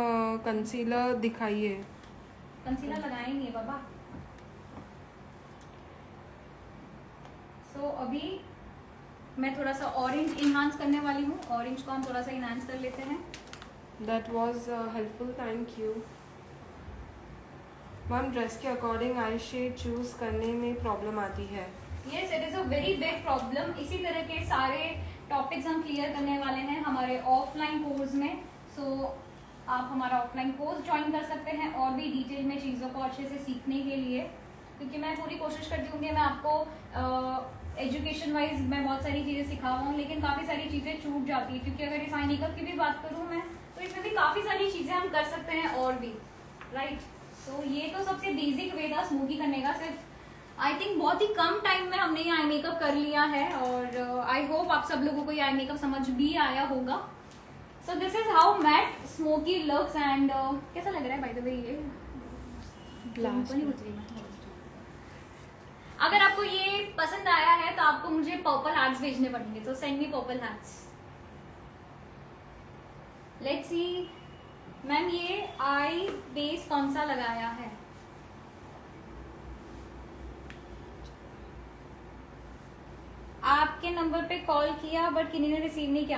Concealer दिखाइए। कंसीलर लगाया ही नहीं है बाबा। सो अभी मैं थोड़ा सा ऑरेंज इनहांस करने वाली हूँ, ऑरेंज को हम थोड़ा सा इनहांस कर लेते हैं। That was helpful, thank you ma'am. Dress के अकॉर्डिंग आई शेड चूज करने में प्रॉब्लम आती है। Yes, it is a very big problem. इसी तरह के सारे टॉपिक्स हम क्लियर करने वाले हैं हमारे ऑफलाइन कोर्स में। सो आप हमारा ऑफलाइन कोर्स ज्वाइन कर सकते हैं और भी डिटेल में चीज़ों को अच्छे से सीखने के लिए, क्योंकि मैं पूरी कोशिश करती हूँ कि मैं आपको एजुकेशन वाइज मैं बहुत सारी चीज़ें सिखा हुआ हूँ, लेकिन काफ़ी सारी चीज़ें छूट जाती है, क्योंकि अगर इस आई मेकअप की भी बात करूँ मैं, तो इसमें भी काफ़ी सारी चीज़ें हम कर सकते हैं और भी, राइट। तो ये तो सबसे बेसिक वे था स्मोकी करने का। सिर्फ आई थिंक बहुत ही कम टाइम में हमने ये आई मेकअप कर लिया है, और आई होप आप सब लोगों को ये आई मेकअप समझ भी आया होगा। So this is how matte smoky looks and कैसा लग रहा है बाय द वे ये Last नहीं उतरी मैं। अगर आपको ये पसंद आया है तो आपको मुझे पर्पल हार्ट्स भेजने पड़ेंगे, तो send me purple hearts. Let's see ma'am ये आई बेस कौन सा लगाया है? आपके नंबर पे कॉल किया बट किसी ने रिसीव नहीं किया।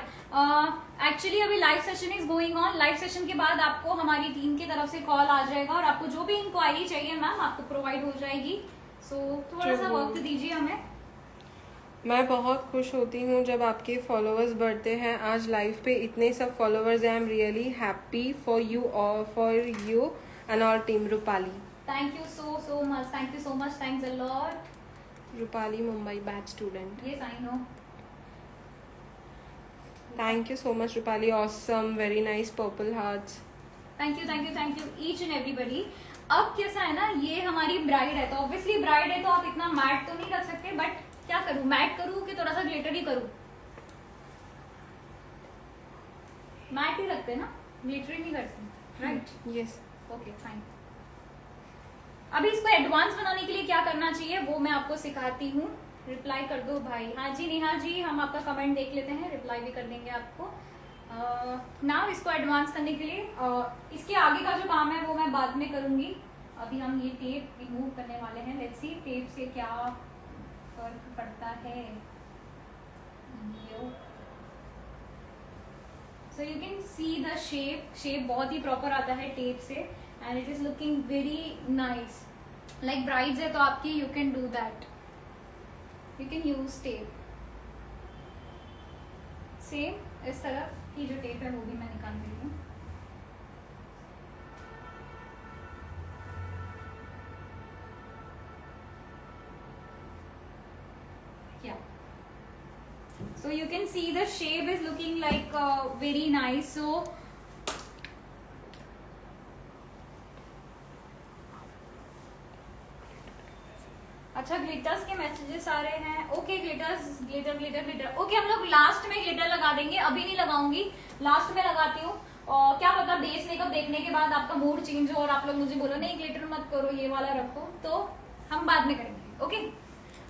एक्चुअली अभी live session is going on. Live session के बाद आपको हमारी टीम की तरफ से कॉल आ जाएगा और आपको जो भी इंक्वायरी चाहिए मैम आपको प्रोवाइड हो जाएगी। सो थोड़ा सा वक्त दीजिए हमें। मैं बहुत खुश होती हूँ जब आपके फॉलोअर्स बढ़ते हैं। आज लाइव पे इतने सब फॉलोअर्स हैं। I am really happy for you and our team. Rupali, thank you so much, thank you so much, thanks a lot. Rupali Mumbai batch student. Yes I know. Thank you so much Rupali, awesome, very nice, purple hearts. Thank you each and everybody. अब कैसा है ना, ये हमारी bride है तो obviously bride है तो आप इतना मैट तो नहीं रख सकते, बट क्या करूं, मैट करूं कि थोड़ा सा ग्लिटर ही करूं? मैट ही रखते ना, ग्लिटर ही नहीं करते, राइट? Yes, okay fine. अभी इसको एडवांस बनाने के लिए क्या करना चाहिए वो मैं आपको सिखाती हूँ। रिप्लाई कर दो भाई। हाँ जी नेहा जी, हम आपका कमेंट देख लेते हैं, रिप्लाई भी कर देंगे आपको। नाउ इसको एडवांस करने के लिए इसके आगे का जो काम है वो मैं बाद में करूंगी। अभी हम ये टेप रिमूव करने वाले हैं। लेट्स सी टेप से क्या फर्क पड़ता है। So you can see the shape बहुत ही प्रॉपर आता है टेप से and it is looking very nice. Like brides है तो आपकी you can do that, you can use tape. Same इस तरह की जो टेप है वो भी मैं निकाल रही हूँ। So you can see the shape is looking like very nice. So अच्छा ग्लिटर्स के मैसेजेस आ रहे हैं। Okay glitters, glitter. ओके हम लोग लास्ट में ग्लिटर लगा देंगे, अभी नहीं लगाऊंगी, लास्ट में लगाती हूँ। और क्या पता बेस मेकअप देखने के बाद आपका मूड चेंज हो और आप लोग मुझे बोलो नहीं ग्लिटर मत करो, ये वाला रखो, तो हम बाद में करेंगे। ओके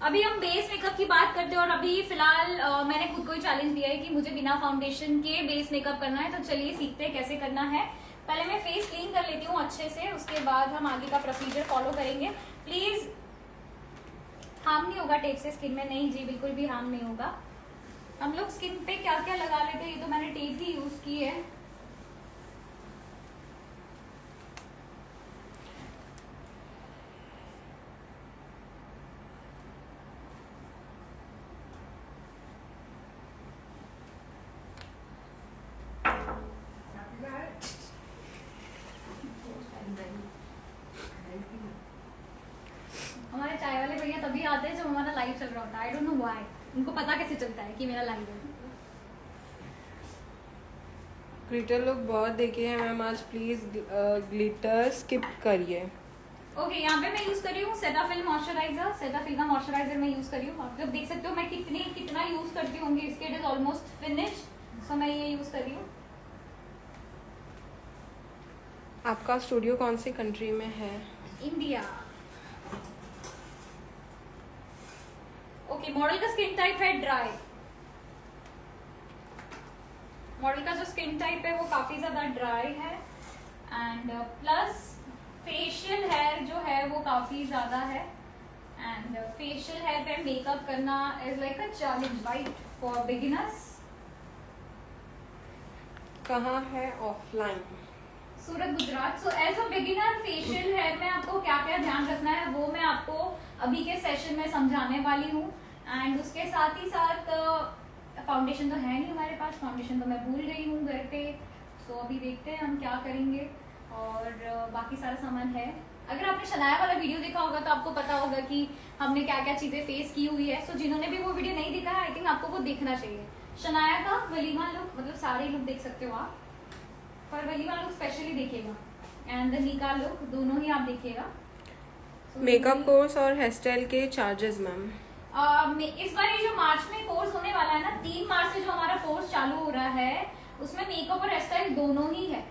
अभी हम बेस मेकअप की बात करते हैं और अभी फिलहाल मैंने खुद को ही चैलेंज दिया है कि मुझे बिना फाउंडेशन के बेस मेकअप करना है। तो चलिए सीखते हैं कैसे करना है। पहले मैं फेस क्लीन कर लेती हूँ अच्छे से, उसके बाद हम आगे का प्रोसीजर फॉलो करेंगे। प्लीज हार्म नहीं होगा टेप से स्किन में? नहीं जी बिल्कुल भी हार्म नहीं होगा। हम लोग स्किन पे क्या क्या लगा लेते हैं, ये तो मैंने टेप ही यूज की है। हमारे चाय वाले भैया तभी आते हैं जब हमारा लाइव चल रहा होता है। आई डोंट नो व्हाई, उनको पता कैसे चलता है कि मेरा लाइव है। ग्लिटर लोग बहुत देखे हैं मैम, आज प्लीज ग्लिटर स्किप करिए। ओके यहाँ पे मैं यूज कर रही हूँ सेटाफिल मॉइस्चराइजर। सेटाफिल का मॉइस्चराइजर मैं यूज कर रही हूँ। आप लोग देख सकते हो मैं कितना यूज करती होंगी इसके। इट इज ऑलमोस्ट फिनिश, सो मैं ये यूज कर रही हूँ। आपका स्टूडियो कौन सी कंट्री में है? इंडिया। ओके मॉडल का स्किन टाइप है ड्राई। मॉडल का जो स्किन टाइप है वो काफी ज्यादा ड्राई है एंड प्लस फेशियल हेयर जो है वो काफी ज्यादा है एंड फेशियल हेयर पे मेकअप करना is like a challenge right for beginners. कहाँ है offline? Surat Gujarat. So as a beginner facial hair में आपको क्या क्या ध्यान रखना है वो मैं आपको अभी के सेशन में समझाने वाली हूँ एंड उसके साथ ही साथ फाउंडेशन तो है नहीं हमारे पास, फाउंडेशन तो मैं भूल गई हूँ घर पे। सो अभी देखते हैं हम क्या करेंगे और बाकी सारा सामान है अगर आपने शनाया वाला वीडियो देखा होगा तो आपको पता होगा कि हमने क्या क्या चीजें फेस की हुई है। सो जिन्होंने भी वो वीडियो नहीं देखा है, आई थिंक आपको वो देखना चाहिए। शनाया का वलीमा लुक, मतलब सारे लुक देख सकते हो आप, पर वलीमा लुक स्पेशली देखिएगा, एंड द निकाह लुक, दोनों ही आप देखिएगा। मेकअप कोर्स और हेयर स्टाइल के चार्जेस मैम? इस बार ये जो मार्च में कोर्स होने वाला है ना, 3 मार्च से जो हमारा कोर्स चालू हो रहा है, उसमें मेकअप और हेयर स्टाइल दोनों ही है।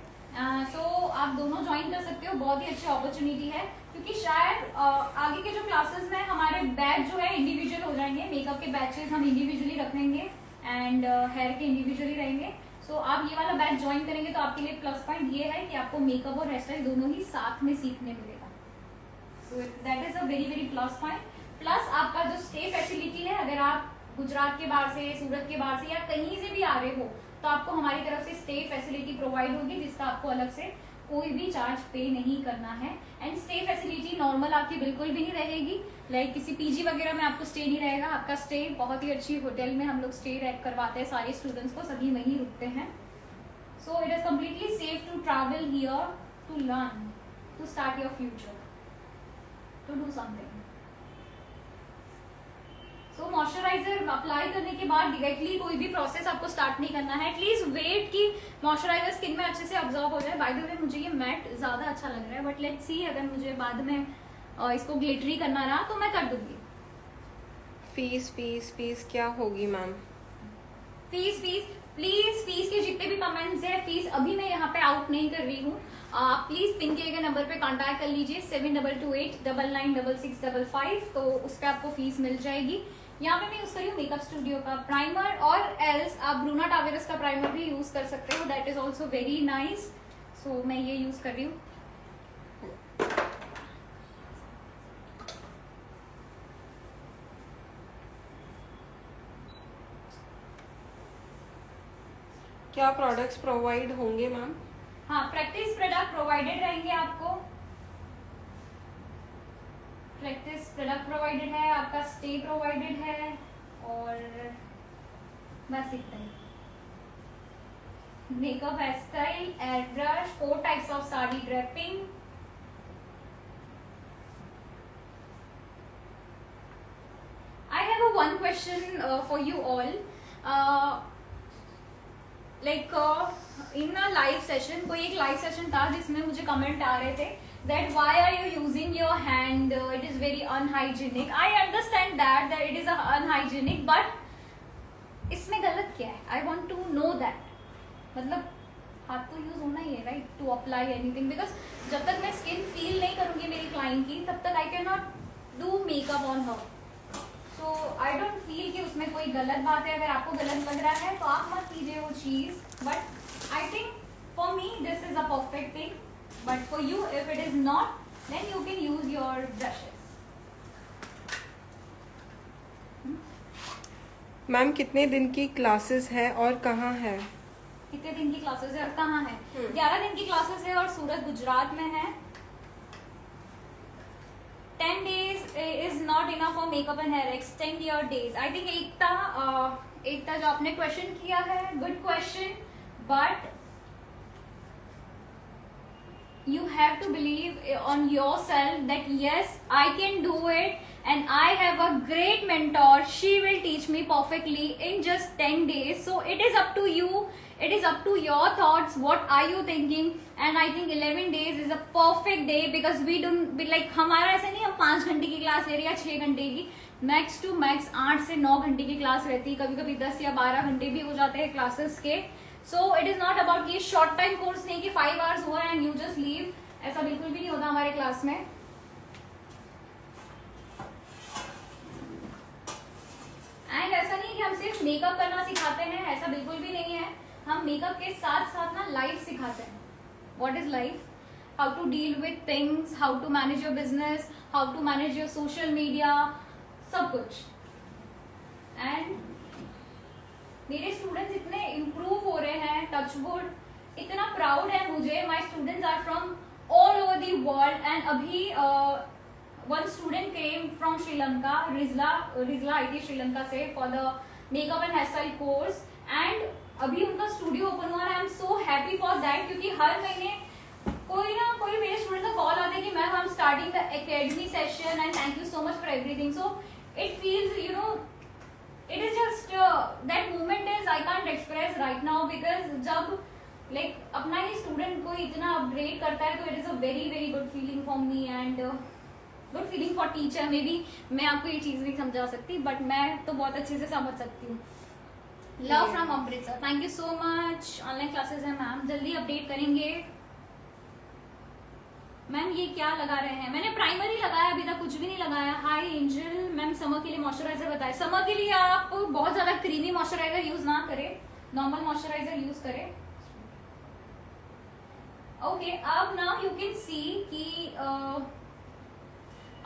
सो आप दोनों ज्वाइन कर सकते हो, बहुत ही अच्छी अपॉर्चुनिटी है, क्योंकि शायद आगे के जो क्लासेस में हमारे बैच जो है इंडिविजुअल हो जाएंगे। मेकअप के बैचेस हम इंडिविजुअली रखेंगे एंड हेयर के इंडिविजुअली रहेंगे। सो आप ये वाला बैच ज्वाइन करेंगे तो आपके लिए प्लस पॉइंट ये है कि आपको मेकअप और हेयर स्टाइल दोनों ही साथ में सीखने मिलेगा। So that is a very very plus point. Plus आपका जो स्टे फैसिलिटी है, अगर आप गुजरात के बाहर से, सूरत के बाहर से या कहीं से भी आ रहे हो, तो आपको हमारी तरफ से स्टे फैसिलिटी प्रोवाइड होगी, जिसका आपको अलग से कोई भी चार्ज पे नहीं करना है। एंड स्टे फैसिलिटी नॉर्मल आपकी बिल्कुल भी नहीं रहेगी, लाइक किसी पीजी वगैरह में आपको स्टे नहीं रहेगा। आपका स्टे बहुत ही अच्छी होटल में हम लोग स्टे करवाते हैं सारे स्टूडेंट्स को, सभी वहीं रुकते हैं। So it is completely safe to travel here, to learn, to start your future, to do something. So moisturizer apply करने के बाद डायरेक्टली कोई भी प्रोसेस आपको स्टार्ट नहीं करना है। एटलीस्ट वेट कि मॉइस्चराइजर स्किन में अच्छे से ऑब्जर्व हो जाए। बाय द वे मुझे ये मैट ज्यादा अच्छा लग रहा है, बट लेट्स सी, अगर मुझे बाद में इसको ग्लिटरी करना रहा तो मैं कर दूंगी। फीस क्या होगी मैम? फीस प्लीज, फीस के जितने भी कमेंट्स है, फीस अभी मैं यहाँ पे आउट नहीं कर रही हूँ। आप प्लीज पिन किए गए नंबर पे कांटेक्ट कर लीजिए, 7228999655, तो उस पर आपको फीस मिल जाएगी। यहाँ पे मैं यूज कर रही हूँ मेकअप स्टूडियो का प्राइमर, और एल्स आप ब्रूना टावेरस का प्राइमर भी यूज कर सकते हो, that is also very nice. So मैं ये यूज कर रही हूँ। क्या प्रोडक्ट्स प्रोवाइड होंगे मैम? हाँ, प्रैक्टिस प्रोडक्ट प्रोवाइडेड रहेंगे आपको। प्रैक्टिस प्रोडक्ट प्रोवाइडेड है, आपका स्टे प्रोवाइडेड है, और बस इतना ही। Makeup, hairstyle, airbrush, 4 types of sari draping. I have a one question for you all. Like in a live session, कोई एक लाइव सेशन था जिसमें मुझे कमेंट आ रहे थे that why are you using your hand, it is very unhygienic. I understand that it is unhygienic, but इसमें गलत क्या है? I want to know that. मतलब हाथ तो यूज होना ही है, right, to apply anything, because जब तक मैं स्किन फील नहीं करूंगी मेरी क्लाइंट की, तब तक I can not do makeup on her. So I don't feel कि उसमें कोई गलत बात है। अगर आपको गलत लग रहा है तो आप मत कीजिए वो चीज, but I think for me this is a perfect thing, but for you if it is not, then you can use your brushes. Ma'am कितने दिन की क्लासेस है और कहाँ है? कितने दिन की क्लासेस है और कहाँ है? 11 दिन की क्लासेस है और सूरत गुजरात में है। 10 days is not enough for makeup and hair, extend your days. I think एकता जो आपने क्वेश्चन किया है, good question, but you have to believe on yourself that yes, I can do it, and I have a great mentor. She will teach me perfectly in just 10 days. So it is up to you, it is up to your thoughts, what are you thinking? And I think 11 days is a perfect day, because we don't be like, हमारा ऐसा नहीं हम 5 घंटे की class ले रहे हैं या 6 घंटे की, मैक्स टू मैक्स 8 से 9 घंटे की क्लास रहती है, कभी कभी 10 या 12 घंटे भी हो जाते हैं क्लासेस के। सो इट इज नॉट अबाउट ये शॉर्ट टाइम कोर्स नहीं कि 5 hours हुआ एंड यू जस्ट लीव, ऐसा बिल्कुल भी नहीं होता हमारे क्लास में। एंड ऐसा नहीं कि हम सिर्फ मेकअप करना सिखाते हैं, ऐसा बिल्कुल भी नहीं है। हम मेकअप के साथ साथ ना लाइफ सिखाते हैं। What is life? How to deal with things, how to manage your business, how to manage your social media, सब कुछ। एंड मेरे स्टूडेंट्स इतने इम्प्रूव हो रहे हैं, टचवुड, इतना प्राउड है मुझे। My students are from all over the world, and अभी one student came from Sri Lanka, Rizla आई थी श्रीलंका से for the makeup and hairstyle course, and अभी उनका स्टूडियो ओपन हुआ है। I am so happy for that, क्योंकि हर महीने कोई मेरे स्टूडेंट का कॉल आता है कि ma'am I am starting the academy session and thank you so much for everything, so it feels you know it is just that moment is I can't express right now, because जब like अपना ही student को इतना upgrade करता है तो it is a very very good feeling for me and good feeling for teacher. May be मैं आपको ये चीज नहीं समझा सकती बट मैं तो बहुत अच्छे से समझ सकती हूँ। Love from Amritsar, thank you so much. Online classes है मैम, जल्दी अपडेट करेंगे। मैम ये क्या लगा रहे हैं? मैंने प्राइमर ही लगाया, अभी तक कुछ भी नहीं लगाया। हाय एंजल मैम, समर के लिए मॉइस्चराइजर बताएं। समर के लिए आप बहुत ज्यादा क्रीमी मॉइस्चराइजर यूज ना करें, नॉर्मल मॉइस्चराइजर यूज करें। ओके, अब नाउ यू कैन सी कि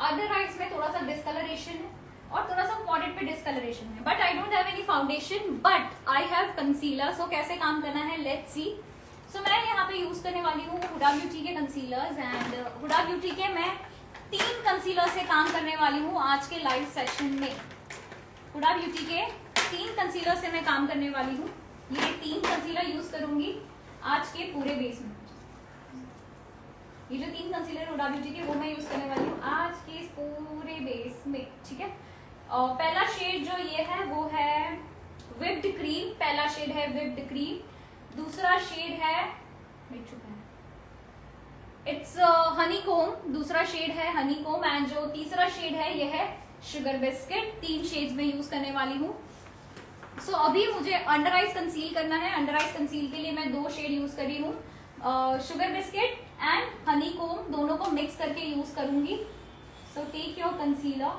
अंडर आइज में थोड़ा सा डिस्कलरेशन है और थोड़ा सा फॉरहेड पे डिस्कलरेशन है, but I don't have any foundation but I have concealer. So कैसे काम करना है लेट्स सी। सो मैं यहाँ पे यूज करने वाली हूँ हुडा ब्यूटी के कंसीलर्स एंड हुडा ब्यूटी के मैं 3 कंसीलर से काम करने वाली हूँ आज के लाइव सेशन में। हुडा ब्यूटी के 3 कंसीलर से मैं काम करने वाली हूँ। ये 3 कंसीलर यूज करूंगी आज के पूरे बेस में। ये जो 3 कंसीलर हुडा ब्यूटी के वो मैं यूज करने वाली हूँ आज के इस पूरे बेस में, ठीक है। और पहला शेड जो ये है वो है विप्ड क्रीम, पहला शेड है विप्ड क्रीम। दूसरा शेड है इट्स हनी कोम, दूसरा शेड है हनी कोम एंड जो तीसरा शेड है ये है शुगर बिस्किट। 3 शेड्स में यूज करने वाली हूँ। सो अभी मुझे अंडर आइज कंसील करना है। अंडर आइज कंसील के लिए मैं 2 शेड यूज करी हूँ, शुगर बिस्किट एंड हनी कोम, दोनों को मिक्स करके यूज करूंगी। सो टेक योर कंसीलर,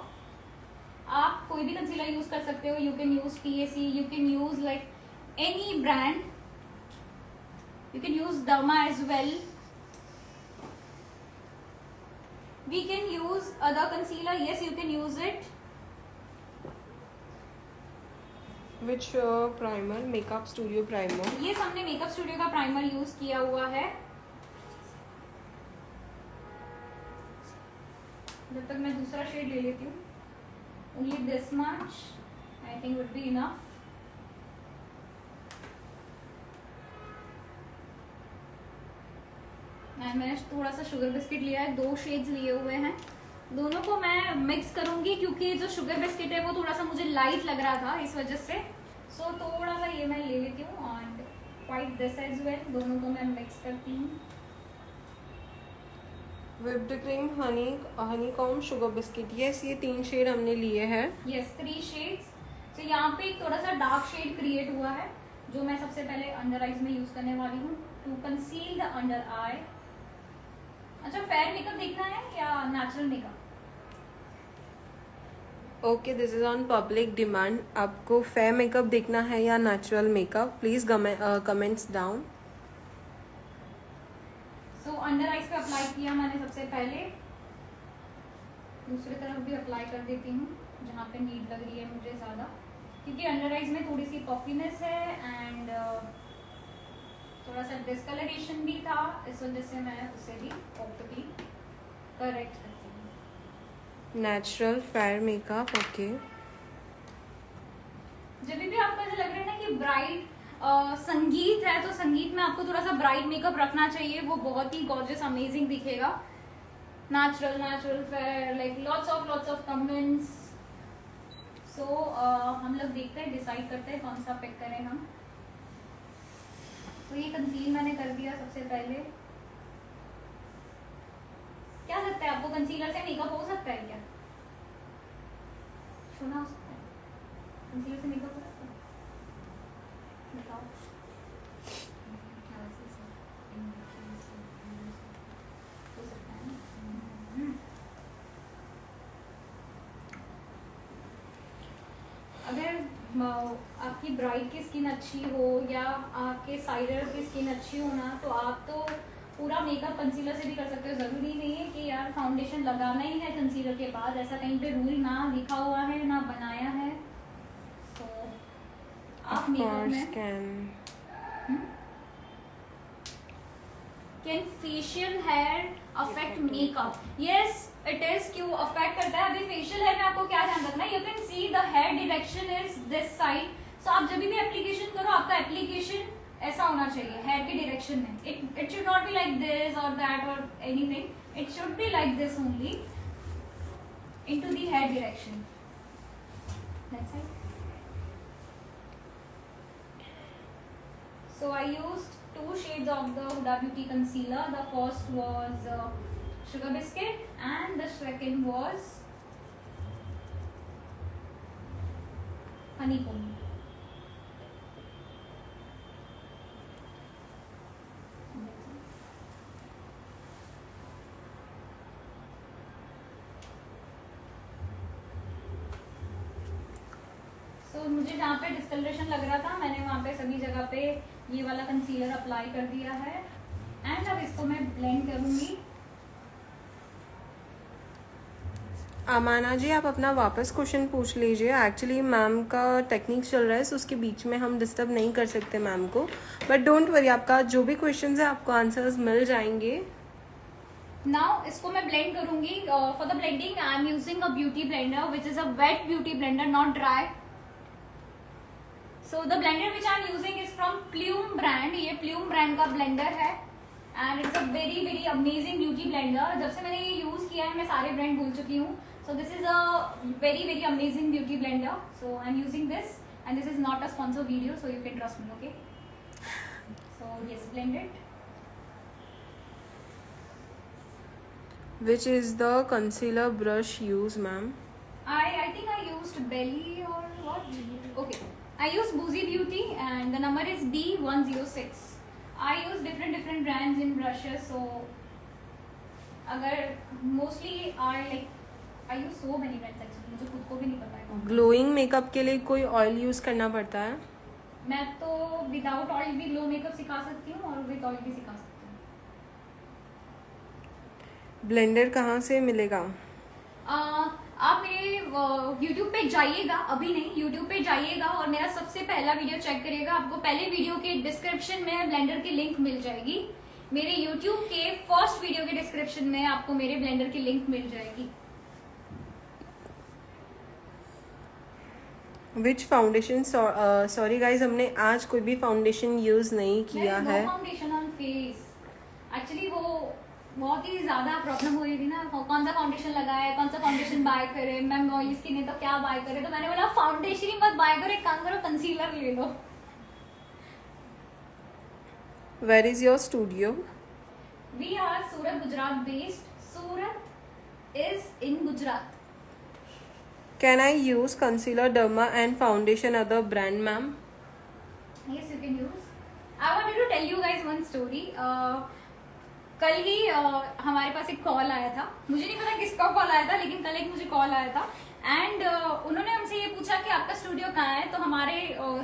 आप कोई भी कंसीलर यूज कर सकते हो। You can use PAC, you can use like any brand, you can use Derma as well. We can use other concealer, yes you can use it. Which primer? Makeup Studio primer. ये हमने makeup studio का primer use किया हुआ है। जब तक मैं दूसरा शेड ले लेती हूँ। Only this much I think would be enough. मैंने थोड़ा सा शुगर बिस्किट लिया है, 2 शेड्स लिए हुए हैं। दोनों को मैं मिक्स करूंगी क्योंकि जो शुगर बिस्किट है वो थोड़ा सा मुझे लाइट लग रहा था इस वजह से। सो थोड़ा सा ये मैं ले लेती हूँ and quite this as well, दोनों को मैं मिक्स करती हूँ। Whipped cream, honeycomb, sugar biscuit, yes ये 3 शेड हमने लिए हैं। Yes 3 shades. तो यहाँ पे एक थोड़ा सा डार्क शेड क्रिएट हुआ है जो मैं सबसे पहले अंडर आईज में यूज करने वाली हूँ टू कंसील द अंडर आई। अच्छा, फेयर मेकअप देखना है या natural makeup? Okay, this is on public demand. आपको फेयर मेकअप देखना है या natural makeup? Please comments down. So under eyes पे अप्लाई किया मैंने सबसे पहले, दूसरी तरफ भी अप्लाई कर देती हूँ जहाँ पे नीड लग रही है मुझे ज़्यादा, क्योंकि अंडर आईज में थोड़ी सी पफीनेस है एंड थोड़ा सा डिस्कलरेशन भी था, इस वजह से मैं उसे भी प्रॉपर्ली करेक्ट करती हूँ। Natural fair makeup, okay. जब भी आपको ऐसा लग रहा है ना कि ब्राइट संगीत है तो संगीत में आपको थोड़ा सा ब्राइट मेकअप रखना चाहिए, वो बहुत ही गॉर्जियस अमेजिंग दिखेगा। Natural fair, like lots of comments. So हम लोग देखते हैं, डिसाइड करते हैं कौन सा पिक करें हम। तो ये कंसील मैंने कर दिया सबसे पहले। क्या लगता है आपको, कंसीलर से मेकअप हो सकता है क्या? सुना हो सकता है कंसीलर से मेकअप हो सकता है? बताओ। हो सकता है ना? अगर आपकी ब्राइड की स्किन अच्छी हो या आपके साइडर की स्किन अच्छी हो ना, तो आप तो पूरा मेकअप कंसीलर से भी कर सकते हो। जरूरी नहीं है कि यार फाउंडेशन लगाना ही है कंसीलर के बाद, ऐसा कहीं पे रूल ना लिखा हुआ है ना बनाया है। तो आप मेकअप में can facial hair affect makeup? Yes it is. क्यों अफेक्ट करता है? अभी फेशियल हेयर में आपको क्या ध्यान रखना है, you can see the hair direction is this side. So आप जब भी एप्लीकेशन करो, आपका एप्लीकेशन ऐसा होना चाहिए, हेड के डायरेक्शन में. It should not be like this और दैट और anything. It should be like this only, into the head direction. That's it. So I used 2 shades of the Huda Beauty concealer. The first was Sugar Biscuit and the second was Honeycomb. तो मुझे जहाँ पे discolouration लग रहा था मैंने वहाँ पे सभी जगह पे ये वाला कंसीलर अप्लाई कर दिया है. एंड अब इसको मैं ब्लेंड करूंगी. अमाना जी आप अपना वापस क्वेश्चन पूछ लीजिए. एक्चुअली मैम का टेक्निक चल रहा है सो उसके बीच में हम डिस्टर्ब नहीं कर सकते मैम को. बट डोंट वरी, आपका जो भी क्वेश्चन है आपको आंसर्स मिल जाएंगे. नाउ इसको मैं ब्लेंड करूंगी. For the blending I am using a beauty blender which is a wait beauty blender, not dry. So the blender which I am using is from Plume brand. ये Plume brand का blender है and it's a very very amazing beauty blender. जब से मैंने ये use किया है मैं सारे brand भूल चुकी हूँ. So this is a very very amazing beauty blender. So I am using this and this is not a sponsor video, so you can trust me, okay? So yes, blend it. Which is the concealer brush used, ma'am? I think I used Belly or what? Okay. I use Boozy Beauty and the number is B106. I use different brands in brushes, so अगर mostly I use so many brands actually, मुझे खुद को भी नहीं पता है. Glowing makeup के लिए कोई ऑयल यूज करना पड़ता है? मैं तो विदाउट ऑयल भी ग्लो मेकअप सिखा सकती हूँ और विद ऑयल भी सिखा सकती हूँ. ब्लेंडर कहाँ से मिलेगा? आप मेरे YouTube पे जाइएगा, अभी नहीं, YouTube पे जाइएगा और मेरा सबसे पहला वीडियो चेक करिएगा. आपको पहले वीडियो के डिस्क्रिप्शन में ब्लेंडर की लिंक मिल जाएगी. मेरे YouTube के फर्स्ट वीडियो के डिस्क्रिप्शन में आपको मेरे ब्लेंडर की लिंक मिल जाएगी. विच फाउंडेशन? सॉरी गाइज, हमने आज कोई भी फाउंडेशन यूज नहीं किया है. Foundation on face. एक्चुअली वो बहुत ही ज्यादा प्रॉब्लम हो रही थी ना, कौन सा फाउंडेशन लगाए, कौन सा फाउंडेशन बाय करे, मैम ऑयली स्किन है तो क्या बाय करे. तो मैंने बोला फाउंडेशन ही मत बाय करो, एक काम करो कंसीलर ले लो. Where is your studio? We are Surat Gujarat based. Surat is in Gujarat. Can I use concealer, derma and foundation other brand, ma'am? Yes, you can use. I wanted to tell you guys one story. कल ही हमारे पास एक call आया था. मुझे नहीं पता किसका call आया था, लेकिन कल एक मुझे कॉल आया था एंड उन्होंने हमसे ये पूछा कि आपका स्टूडियो कहाँ है. तो हमारे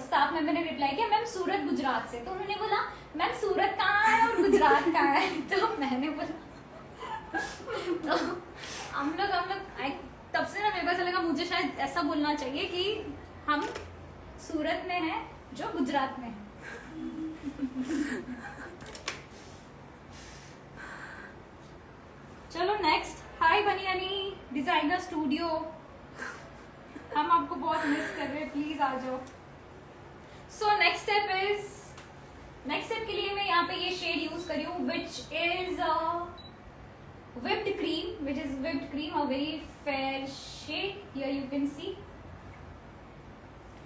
स्टाफ मेंबर ने रिप्लाई किया मैम सूरत गुजरात से. तो उन्होंने बोला मैम सूरत कहाँ है और गुजरात कहाँ है. तो मैंने बोला तो हम लोग तब से ना मेरे को ऐसा लगा मुझे शायद ऐसा बोलना चाहिए कि हम सूरत में हैं जो गुजरात में है. चलो नेक्स्ट. हाय बनी हनी डिजाइनर स्टूडियो, हम आपको बहुत मिस कर रहे हैं, प्लीज आ जाओ. सो नेक्स्ट स्टेप के लिए मैं यहाँ पे ये शेड यूज करी हूँ which is whipped cream, a very fair shade. Here you can see.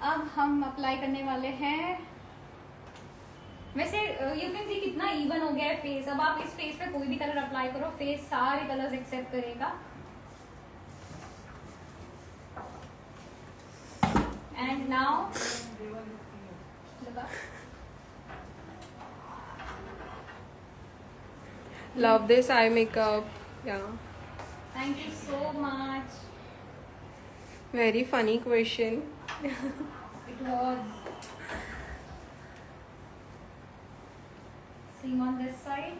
अब हम अप्लाई करने वाले हैं. वैसे यू कैन सी कितना इवन हो गया है फेस. अब आप इस फेस पे कोई भी कलर अप्लाई करो, फेस सारे कलर्स एक्सेप्ट करेगा. And now Love this eye makeup. Yeah. Thank you so much. Very funny question. It was. Seeing on this side.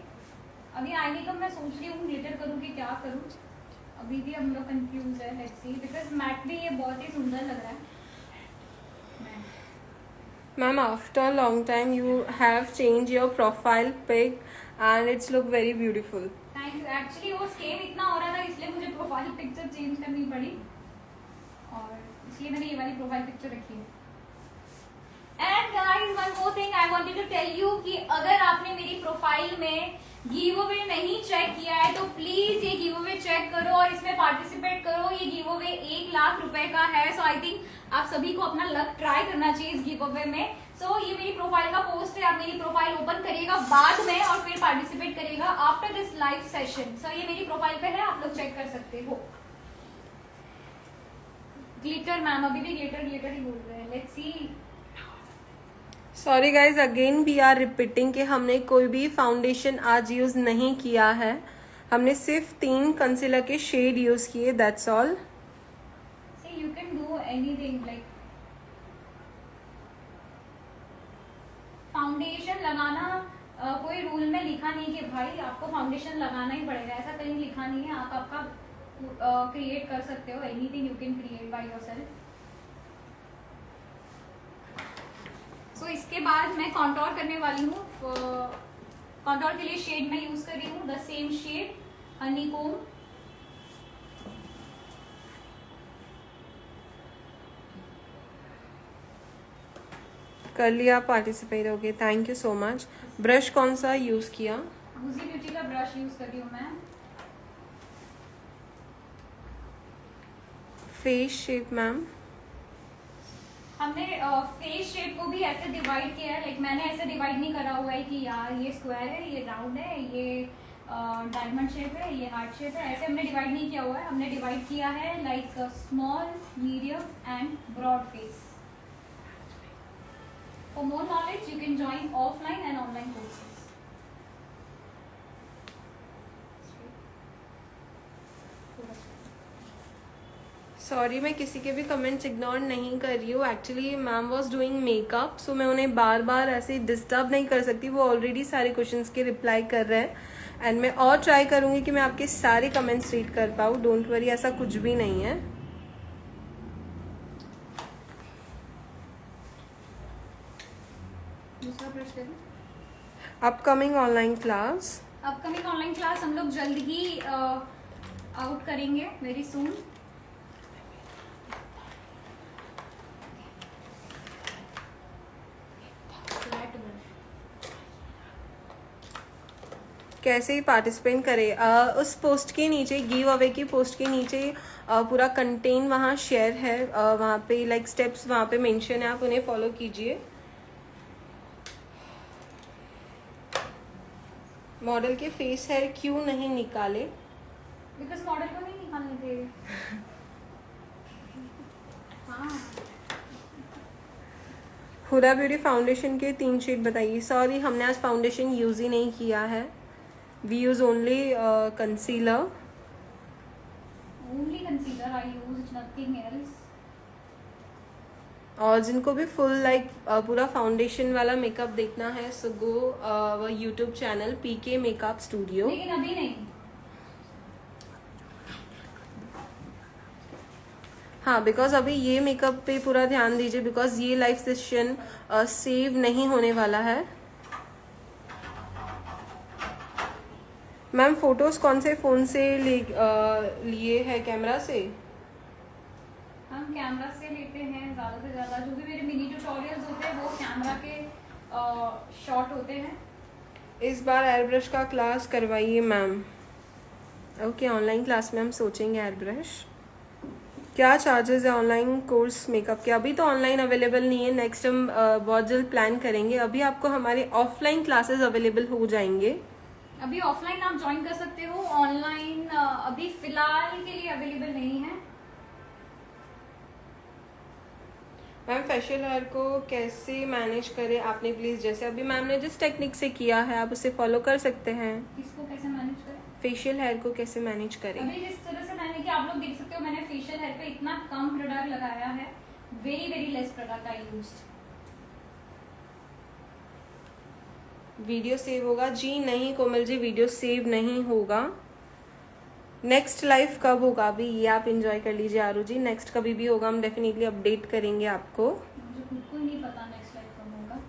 अभी आई मेकअप मैं सोच रही हूँ ग्लिटर करूँ कि क्या करूँ. अभी भी हम लोग कंफ्यूज है. लेट्स सी, बिकॉज मैट भी ये बहुत ही सुंदर लग रहा है. Ma'am, after a long time you have changed your profile pic and it's look very beautiful. Thank you. Actually वो स्केम इतना हो रहा था इसलिए मुझे प्रोफाइल पिक्चर चेंज करनी पड़ी और इसलिए मैंने ये वाली प्रोफाइल पिक्चर रखी है. And guys one more thing, I I wanted to tell you कि अगर आपने मेरी प्रोफाइल में गिव अवे नहीं चेक किया है तो प्लीज ये गिव अवे चेक करो और इसमें पार्टिसिपेट करो। ये गिव अवे 1 लाख रुपए का है। सो आई थिंक आप सभी को अपना लक ट्राई करना चाहिए इस गिव अवे में। सो ये मेरी प्रोफाइल का पोस्ट है, आप मेरी प्रोफाइल ओपन करिएगा बाद में और फिर पार्टिसिपेट करिएगा आफ्टर दिस लाइव सेशन। सो ये मेरी प्रोफाइल पे है, आप लोग चेक कर सकते हो। ग्लिटर मैम अभी भी ग्लिटर ग्लिटर ही बोल रहे हैं। Let's see. Sorry guys, again we are repeating कि हमने कोई भी फाउंडेशन आज यूज नहीं किया है। हमने सिर्फ 3 कंसीलर के शेड यूज किए, that's all. See you can do anything like foundation लगाना कोई रूल में लिखा नहीं कि भाई आपको फाउंडेशन लगाना ही पड़ेगा, ऐसा कहीं लिखा नहीं है। आप आपका क्रिएट कर सकते हो, anything you can create by yourself. So इसके बाद मैं कॉन्टोर करने वाली हूँ। कॉन्टोर के लिए शेड मैं यूज कर रही हूँ द सेम शेड हनीकोम। कर लिया participate, okay, thank you so much. Brush कौन सा यूज किया? गुजी ब्यूटी का ब्रश यूज कर रही हूँ मैं। फेस शेप मैम, हमने फेस शेप को भी ऐसे डिवाइड किया है। लाइक मैंने ऐसे डिवाइड नहीं करा हुआ है कि यार ये स्क्वायर है, ये राउंड है, ये डायमंड शेप है, ये हार्ट शेप है। ऐसे हमने डिवाइड नहीं किया हुआ है। हमने डिवाइड किया है like small, medium and broad face. For more knowledge you can join offline and online courses. Sorry मैं किसी के भी कमेंट्स इग्नोर नहीं कर रही हूँ। Actually ma'am was doing makeup, so मैं उन्हें बार बार ऐसे डिस्टर्ब नहीं कर सकती। वो ऑलरेडी सारे क्वेश्चंस के रिप्लाई कर रहे हैं एंड मैं और ट्राई करूंगी कि मैं आपके सारे कमेंट्स रीड कर पाऊँ। डोंट वरी, ऐसा कुछ भी नहीं है। दूसरा प्रश्न करें। Upcoming online class, upcoming online class हम लोग जल्द ही आउट करेंगे, वेरी सून। कैसे ही पार्टिसिपेट करें? उस पोस्ट के नीचे, गिव अवे की पोस्ट के नीचे पूरा कंटेंट वहाँ शेयर है। वहाँ पे लाइक स्टेप्स वहाँ पे मेंशन है, आप उन्हें फॉलो कीजिए। मॉडल के फेस हेयर क्यों नहीं निकाले? बिकॉज मॉडल को नहीं निकालने थे। हाँ। हुडा ब्यूटी फाउंडेशन के 3 शेड बताइए। सॉरी हमने आज फाउंडेशन यूज ही नहीं किया है। We use only concealer. Only concealer I use, nothing else. और जिनको भी फुल लाइक पूरा फाउंडेशन वाला मेकअप देखना है so go YouTube channel PK makeup studio. लेकिन अभी नहीं। हाँ, बिकॉज अभी ये मेकअप पे पूरा ध्यान दीजिए बिकॉज ये लाइव सेशन सेव नहीं होने वाला है। मैम फोटोज कौन से फोन से लिए है? कैमरा से? हम कैमरा से लेते हैं ज़्यादा से ज़्यादा। जो भी मेरे मिनी ट्यूटोरियल्स होते हैं वो कैमरा के शॉट होते हैं। इस बार एयर ब्रश का क्लास करवाइए मैम। ओके, ऑनलाइन क्लास में हम सोचेंगे एयर ब्रश। क्या चार्जेस है ऑनलाइन कोर्स मेकअप के? अभी तो ऑनलाइन अवेलेबल नहीं है, नेक्स्ट हम बहुत जल्द प्लान करेंगे। अभी आपको हमारे ऑफलाइन क्लासेस अवेलेबल हो जाएंगे। अभी ऑफलाइन आप ज्वाइन कर सकते हो, ऑनलाइन अभी फिलहाल के लिए अवेलेबल नहीं है। मैम फेशियल हेयर को कैसे मैनेज करें आपने प्लीज? जैसे अभी मैम ने जिस टेक्निक से किया है आप उसे फॉलो कर सकते हैं। इसको कैसे मैनेज करें? फेशियल हेयर को कैसे मैनेज करें? अभी जिस तरह से मैंने किया आप लोग देख सकते हो, मैंने फेशियल हेयर पे इतना कम प्रोडक्ट लगाया है। Very very less product I used. Video save होगा? जी नहीं कोमल जी, वीडियो सेव नहीं होगा। नेक्स्ट लाइव कब होगा अभी ये आप इंजॉय कर लीजिए आरू जी। नेक्स्ट कभी भी होगा हम डेफिनेटली अपडेट करेंगे आपको। मुझे खुद को नहीं पता नेक्स्ट लाइव कब होगा,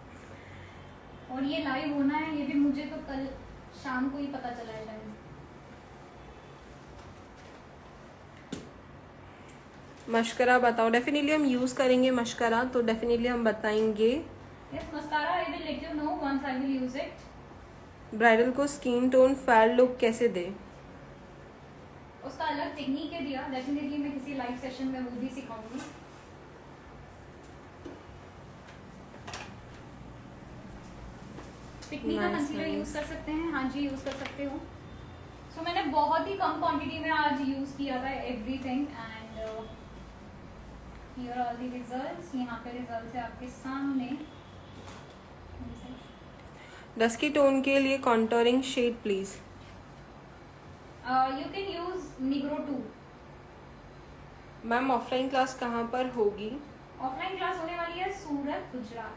और ये लाइव होना है ये भी मुझे तो कल शाम को ही पता चला है शायद। मशकरा बताओ। डेफिनेटली हम यूज़ करेंगे मशकरा, तो डेफिनेटली हम बताएंगे। Yes, mascara I will let you know once I will use it. Bridal को स्किन टोन फेयर लुक कैसे दे? उसका अलग टेक्निक है दिया, डेफिनेटली मैं किसी लाइव सेशन में वो भी सिखाऊंगी। पिकनी का कंसीलर यूज कर सकते हैं, हाँ जी यूज कर सकते हो। सो मैंने बहुत ही कम क्वांटिटी में आज यूज किया था everything and here all the results. यहाँ पे रिजल्ट्स है आपके सामने। डस्की टोन के लिए contouring shade please. You can use निग्रो 2। मैम ऑफलाइन क्लास कहाँ पर होगी? ऑफलाइन क्लास होने वाली है सूरत, गुजरात।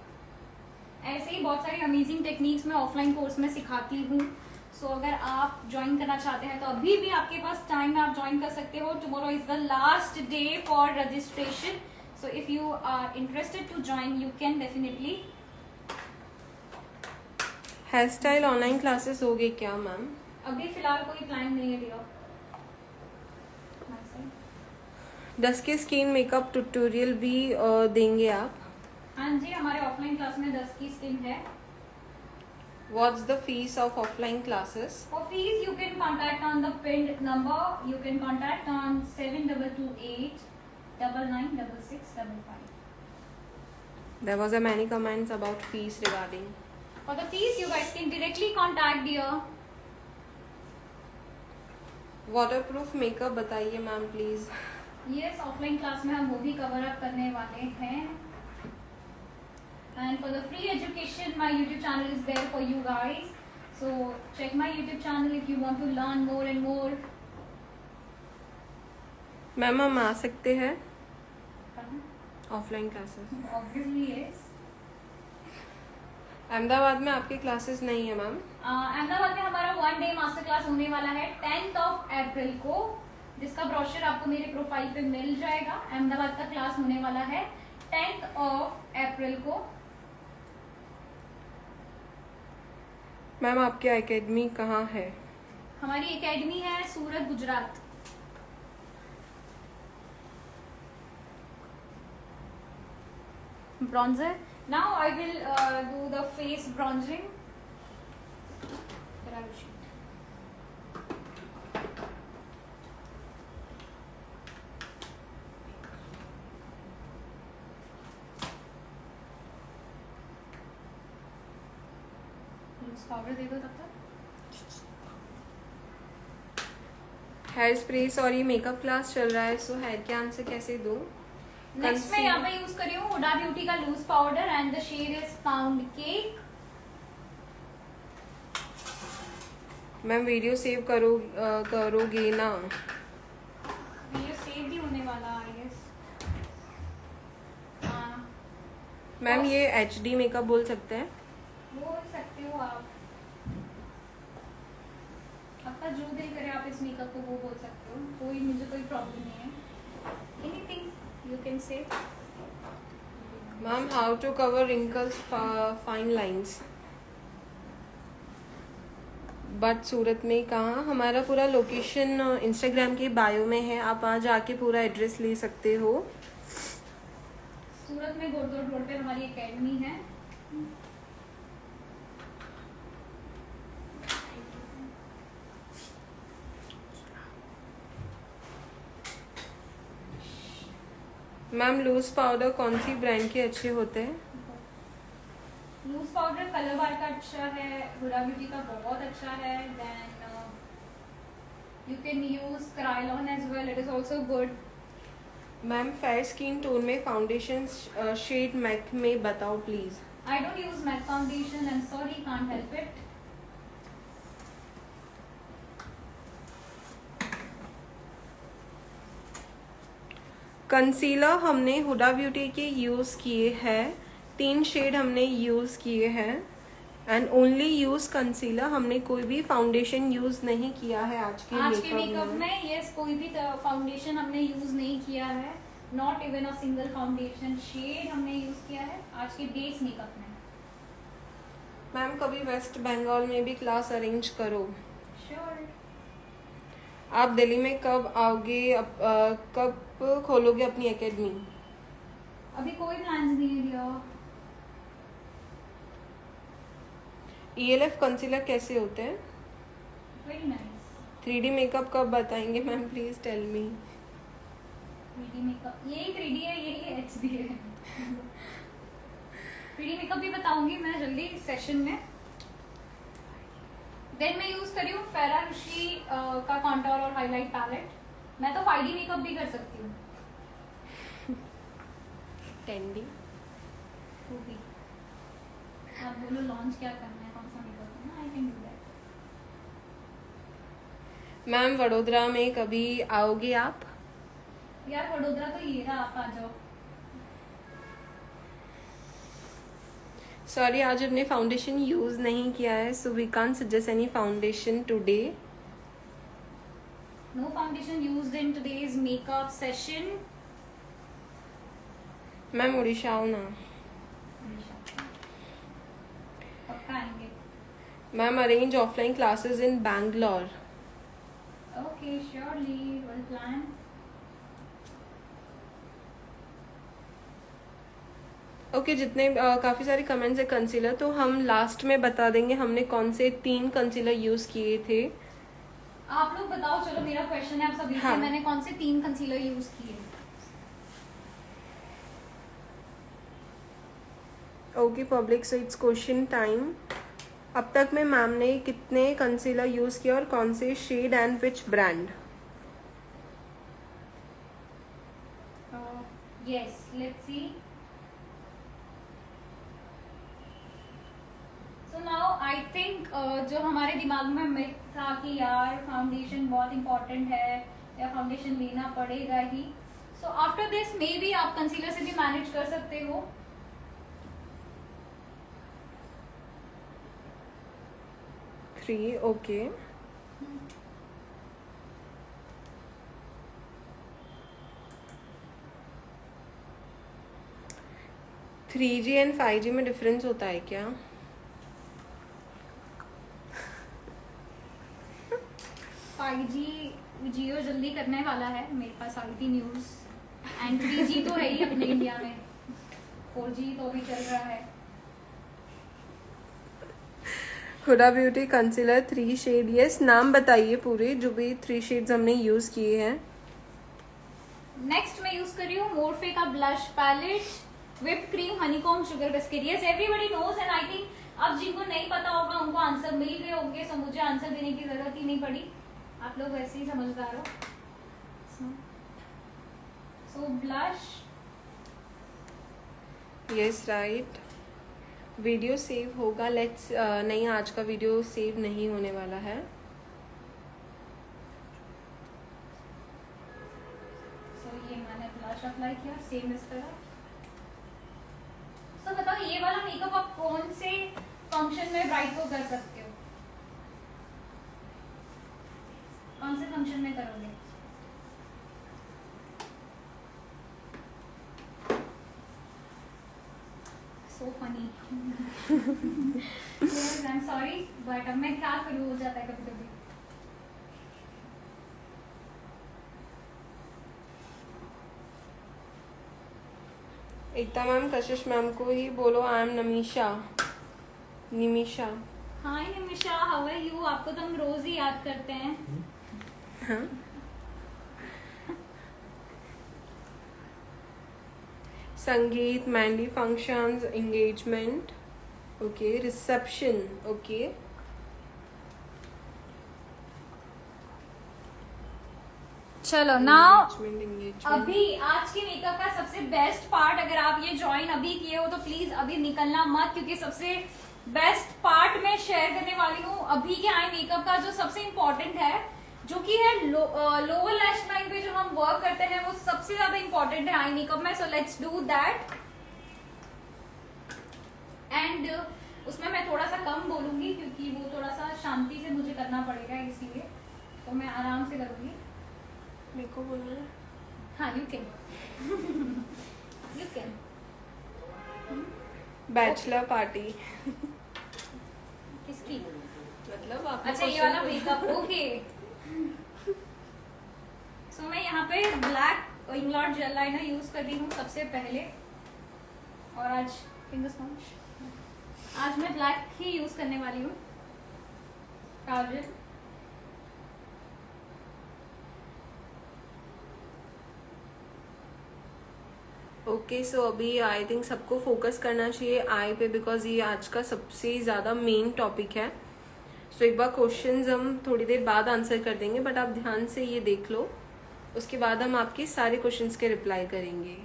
ऐसे ही बहुत सारी अमेजिंग टेक्निक्स मैं ऑफलाइन कोर्स में सिखाती हूँ। सो अगर आप ज्वाइन करना चाहते हैं तो अभी भी आपके पास टाइम है, आप ज्वाइन कर सकते हो। Tomorrow is the last day for registration. So if you are interested to join you can definitely. Hair style online classes होगी क्या मैम? अभी फिलहाल कोई प्लान नहीं है लिया। डस्की स्किन मेकअप ट्यूटोरियल भी देंगे आप? हाँ जी, हमारे ऑफलाइन क्लास में 10 की स्किन है। What's the fees of offline classes? For fees, you can contact on the pinned number. You can contact on 7228 996655. There was a many comments about fees regarding. For the fees, you guys can directly contact dear. Waterproof makeup बताइए ma'am please. Yes, offline class में हम वो भी cover up करने वाले हैं। And for the free education, my YouTube channel is there for you guys. So check my YouTube channel if you want to learn more and more. Ma'am हम आ सकते हैं offline classes? Obviously yes. Ahmedabad में आपके classes नहीं है ma'am? Ahmedabad में हमारा 1 day master class होने वाला है 10th of April को, जिसका ब्रोशर आपको मेरे प्रोफाइल पे मिल जाएगा। अहमदाबाद का क्लास होने वाला है 10th of April को। मैम आपकी एकेडमी कहाँ है? हमारी एकेडमी है Surat, Gujarat. Bronzer. Now I will do the face bronzing. Powder दे दो तब तक। Hair spray sorry makeup class चल रहा है, सो हेयर के आंसर कैसे दूं? नेक्स्ट मैं यहाँ पे यूज कर रही हूँ हुडा ब्यूटी का loose powder and the shade is pound cake. Ma'am video save करोगे ना? वीडियो सेव भी होने वाला आई गेस। मैम ये HD मेकअप बोल सकते हैं? बोल सकते हो आप, आपका जो दिल करे आप इस मेकअप को वो बोल सकते हो, कोई मुझे कोई प्रॉब्लम नहीं है। Anything you can say. Ma'am how to cover wrinkles fine lines but Surat में कहाँ? हमारा पूरा लोकेशन इंस्टाग्राम के बायो में है, आप वहाँ जाके पूरा एड्रेस ले सकते हो। सूरत में घोड़दौड़ रोड पे हमारी एकेडमी है। मैम लूज पाउडर कौन सी ब्रांड के अच्छे होते हैं? लूज पाउडर कलर बार का अच्छा है, हुडा ब्यूटी का बहुत अच्छा है। Then you can use Kryolan as well, it is also good. Ma'am fair skin tone में फाउंडेशन शेड मैक में बताओ please. I don't use matte foundation, I am sorry, can't help it. Concealer हमने Huda beauty के use किए हैं, 3 shade हमने use किए हैं एंड ओनली यूज कंसीलर, हमने कोई भी फाउंडेशन यूज नहीं किया है आज के मेकअप में। यस, कोई भी फाउंडेशन हमने यूज नहीं किया है, not even a single foundation shade हमने यूज किया है आज के बेस मेकअप में। मैम कभी वेस्ट बंगाल में भी क्लास अरेंज करो। श्योर। आप दिल्ली में कब आओगे? कब खोलोगे अपनी एकेडमी? अभी कोई प्लान्स नहीं है दिया। ELF कंसीलर कैसे होते हैं? Very nice. 3D मेकअप कब बताएंगे ma'am, please tell me. 3D makeup यही 3D है, यही HD है। 3D मेकअप भी बताऊंगी मैं जल्दी सेशन में। देन मैं यूज करी हूँ फेरारुशी का कॉन्टोर और हाईलाइट पैलेट। मैं तो 5D मेकअप भी कर सकती हूँ। 10D। आप बोलो लॉन्च क्या करना है, कौन सा मेकअप करना, I can do that. Ma'am Vadodara में कभी आओगे आप? यार वडोदरा तो ये रहा, आप आ जाओ। सॉरी आज हमने फाउंडेशन यूज नहीं किया है, so we can't suggest any foundation today. No foundation used in today's makeup session. Ma'am Orissa आओ ना। पक्का आएंगे। Ma'am arrange offline classes in Bangalore. Okay surely, well plan. Okay जितने काफ़ी सारे कमेंट्स है कंसीलर, तो हम लास्ट में बता देंगे हमने कौन से 3 कंसीलर यूज़ किए थे। आप लोग बताओ, चलो मेरा क्वेश्चन है आप सभी हाँ। से, मैंने कौन से 3 कंसीलर यूज किए? Okay public, so it's question time. अब तक में मैम ने कितने कंसीलर यूज़ किया और कौन से shade and which brand? Yes let's see. So now I think जो हमारे दिमाग में मिथ था कि यार फाउंडेशन बहुत इंपॉर्टेंट है या फाउंडेशन लेना पड़ेगा ही, so after this maybe आप कंसीलर से भी मैनेज कर सकते हो। Three, okay. Three G and 5G में डिफरेंस होता है क्या? 5G जियो जल्दी करने वाला है, मेरे पास आई थी न्यूज। एंड 3G तो है ही अपने इंडिया में, 4G तो अभी चल रहा है। Huda Beauty concealer 3 shade, yes. नाम बताइए पूरे जो भी 3 शेड्स हमने यूज़ किए हैं। नेक्स्ट मैं यूज कर रही हूँ मोरफे का blush palette, whipped cream, honeycomb, sugar biscuit. Yes, everybody knows and I think अब जिनको नहीं पता होगा उनको आंसर मिल गए होंगे, सो मुझे आंसर देने की जरूरत ही नहीं पड़ी, आप लोग वैसे ही समझदार हो। So blush. Yes right. Video save होगा, लेट्स नहीं आज का वीडियो सेव नहीं होने वाला है। सो ये मैंने ब्लश अप्लाई किया सेम इस तरह। सो बताओ ये वाला मेकअप आप कौन से फंक्शन में ब्राइड को कर सकते हो? कौन से फंक्शन में करोगे? So funny. I am sorry but अब मैं क्या करूँ, हो जाता है कभी कभी। एकता मैम कशिश मैम को ही बोलो I am Nimisha. Hi Nimisha, how are you? आपको तो हम रोज ही याद करते हैं। हाँ। संगीत, mehndi functions, engagement, okay, reception, okay. चलो नाउ एंगेजमेंट। अभी आज के मेकअप का सबसे बेस्ट पार्ट, अगर आप ये ज्वाइन अभी किए हो तो प्लीज अभी निकलना मत, क्योंकि सबसे बेस्ट पार्ट मैं शेयर करने वाली हूँ अभी के आई मेकअप का, जो सबसे इम्पोर्टेंट है, जो कि है लोअर लैश लाइन पे जो हम वर्क करते हैं, वो सबसे ज्यादा इम्पोर्टेंट है आई मेकअप में। So let's do that. And उसमें मैं थोड़ा सा कम बोलूंगी क्योंकि वो थोड़ा सा शांति से मुझे करना पड़ेगा, इसलिए तो मैं आराम से करूंगी। मेरे को बोलना है। हाँ you can. You can. Bachelor party. किसकी? मतलब आप अच्छा ये वाला मेकअप, ओके। सो मैं यहाँ पे ब्लैक इंग्लॉट जेल लाइनर यूज कर रही हूँ सबसे पहले, और आज फिंगर स्पॉन्ज। आज मैं ब्लैक ही यूज करने वाली हूँ काजल। ओके सो अभी आई थिंक सबको फोकस करना चाहिए आई पे, बिकॉज ये आज का सबसे ज़्यादा मेन टॉपिक है। सो एक बार क्वेश्चंस हम थोड़ी देर बाद आंसर कर देंगे, बट आप ध्यान से ये देख लो, उसके बाद हम आपके सारे क्वेश्चंस के रिप्लाई करेंगे।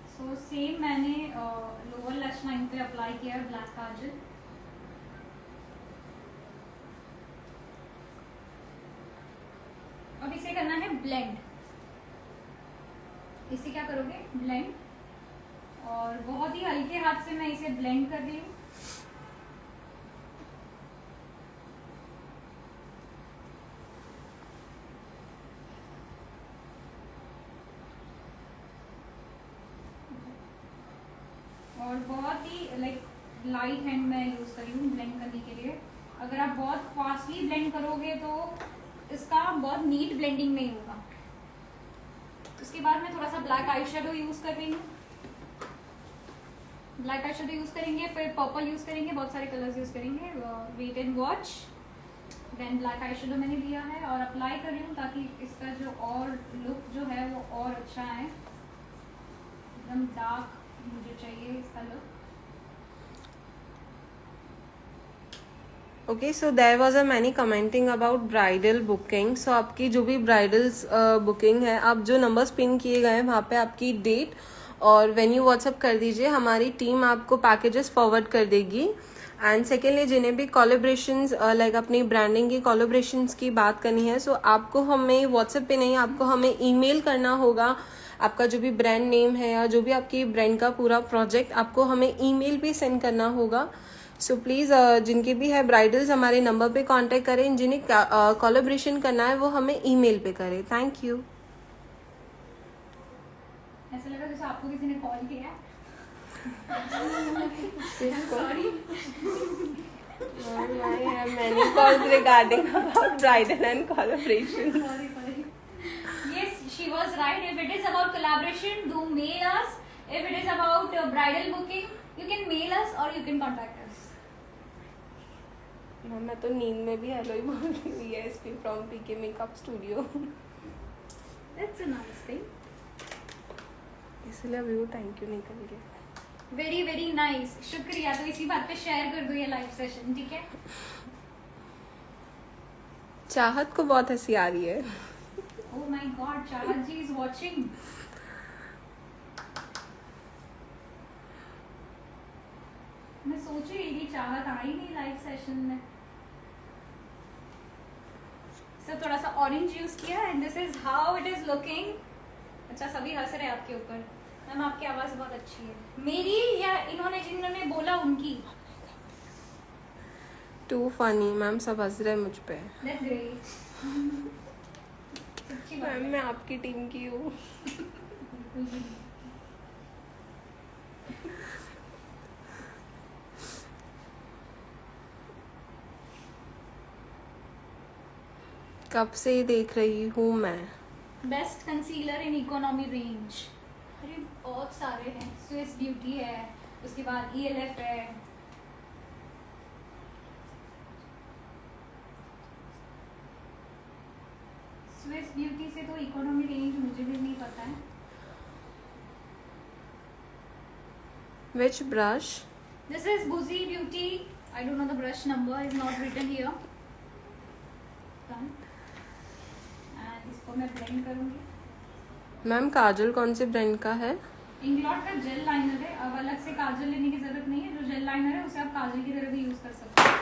सो सेम मैंने लोअर लैश लाइन पे अप्लाई किया है ब्लैक काजल। अब इसे करना है ब्लेंड। इसे क्या करोगे? ब्लेंड। और बहुत ही हल्के हाथ से मैं इसे ब्लेंड कर रही हूँ। और बहुत ही लाइट हैंड में यूज कर रही हूँ ब्लेंड करने के लिए। अगर आप बहुत फास्टली ब्लेंड करोगे तो इसका बहुत नीट ब्लेंडिंग नहीं होगा। उसके बाद मैं थोड़ा सा ब्लैक आई शेडो यूज कर रही हूँ। ब्लैक आई शेडो यूज करेंगे, फिर पर्पल यूज करेंगे, बहुत सारे कलर्स यूज करेंगे। Wait and watch. Then black eye shadow मैंने लिया है और अप्लाई कर रही हूँ ताकि इसका जो और लुक जो है वो और अच्छा है। एकदम डार्क मुझे चाहिए इसका look. Okay so there was a many commenting about bridal booking. So आपकी जो भी ब्राइडल्स बुकिंग है, आप जो नंबर्स पिन किए गए हैं वहाँ पे आपकी डेट और वेन्यू व्हाट्सअप कर दीजिए, हमारी टीम आपको पैकेजेस फॉरवर्ड कर देगी। एंड सेकेंडली, जिन्हें भी कोलैबोरेशंस लाइक अपनी ब्रांडिंग की कोलैबोरेशंस की बात करनी है, सो आपको हमें व्हाट्सएप पे नहीं, आपको हमें ईमेल करना होगा। आपका जो भी ब्रांड नेम है या जो भी आपकी ब्रांड का पूरा प्रोजेक्ट आपको हमें ईमेल पे सेंड करना होगा। सो प्लीज़ जिनके भी है ब्राइडल्स हमारे नंबर पे कांटेक्ट करें, जिन्हें कोलैबोरेशन करना है वो हमें ईमेल पे करें। Thank you. ऐसा लगा जैसे आपको किसी ने कॉल किया है। Sorry. I have many calls regarding about bridal and collaboration. Sorry. Yes, she was right. If it is about collaboration, do mail us. If it is about bridal booking, you can mail us or you can contact us. मैं तो नींद में भी hello ही बोल रही हूँ। ESP from PK Makeup Studio. That's a nice thing. इसलिए अभी वो थैंक यू नहीं करेंगे। वेरी वेरी नाइस, शुक्रिया। तो इसी बात पे शेयर कर दो ये लाइव सेशन, ठीक है? चाहत को बहुत हंसी आ रही है। ओह माय गॉड, चाहत जी इज वाचिंग। मैं सोच रही थी चाहत आई नहीं लाइव सेशन में। सब थोड़ा सा ऑरेंज यूज किया and this is how it is looking. अच्छा, सभी हंस रहे हैं आपके ऊपर। मैम आपकी आवाज बहुत अच्छी है। मेरी या इन्होंने जिन्होंने बोला उनकी? टू फनी मैम, सब हंस रहे हैं मुझ पे। That's great. अच्छी बात मैम है। मैं आपकी टीम की हूँ। बिल्कुल भी नहीं। कब से ही देख रही हूँ मैं। Best concealer in economy range, अरे बहुत सारे हैं। स्विस ब्यूटी है, उसके बाद ELF है। स्विस ब्यूटी से तो इकोनॉमी रेंज मुझे भी नहीं पता है। Which brush? This is Boozy Beauty. I don't know the brush number, is not written here. And इसको मैं ब्लेंड करूंगी। मैम काजल कौन से ब्रांड का है? इंग्लॉट का जेल लाइनर है। अब अलग से काजल लेने की जरूरत नहीं है। जो जेल लाइनर है उसे आप काजल की तरह भी यूज कर सकते हैं।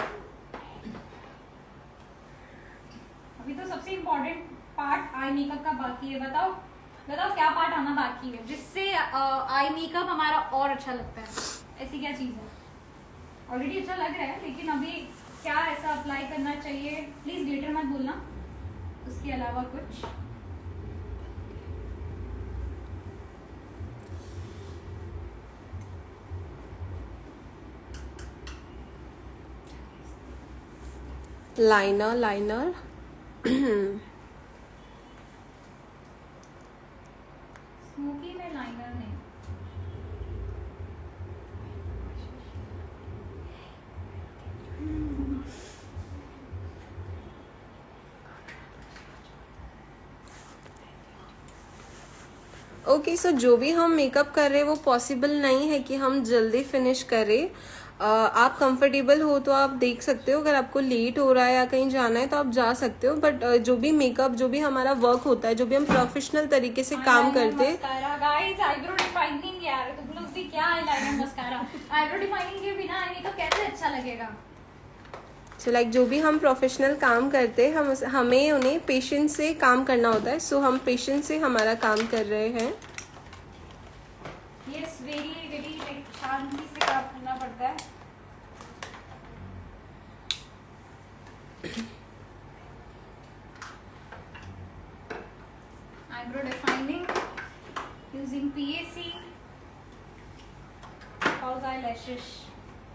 अभी तो सबसे इम्पोर्टेंट पार्ट आई मेकअप का बाकी है। बताओ क्या पार्ट आना बाकी है जिससे आई मेकअप हमारा और अच्छा लगता है? ऐसी क्या चीज है? ऑलरेडी अच्छा लग रहा है, लेकिन अभी क्या ऐसा अप्लाई करना चाहिए? प्लीज ग्लिटर मत बोलना, उसके अलावा कुछ। लाइनर ओके सो जो भी हम मेकअप कर रहे हैं वो पॉसिबल नहीं है कि हम जल्दी फिनिश करें। आप कंफर्टेबल हो तो आप देख सकते हो, अगर आपको लेट हो रहा है या कहीं जाना है तो आप जा सकते हो, बट जो भी मेकअप, जो भी हमारा वर्क होता है, जो भी हम प्रोफेशनल तरीके से काम करते हैं, गाइस आईब्रो डिफाइनिंग यार, तुम लोग भी क्या आईलाइनर मस्कारा, आईब्रो डिफाइनिंग के बिना आई मेकअप कैसे अच्छा लगेगा। सो लाइक जो भी हम प्रोफेशनल काम करते हैं हमें उन्हें पेशेंस से काम करना होता है। सो हम पेशेंस से हमारा काम कर रहे हैं। यस वेरी वेरी शांति से काम करना पड़ता है। Eyebrow defining using PAC false eyelashes.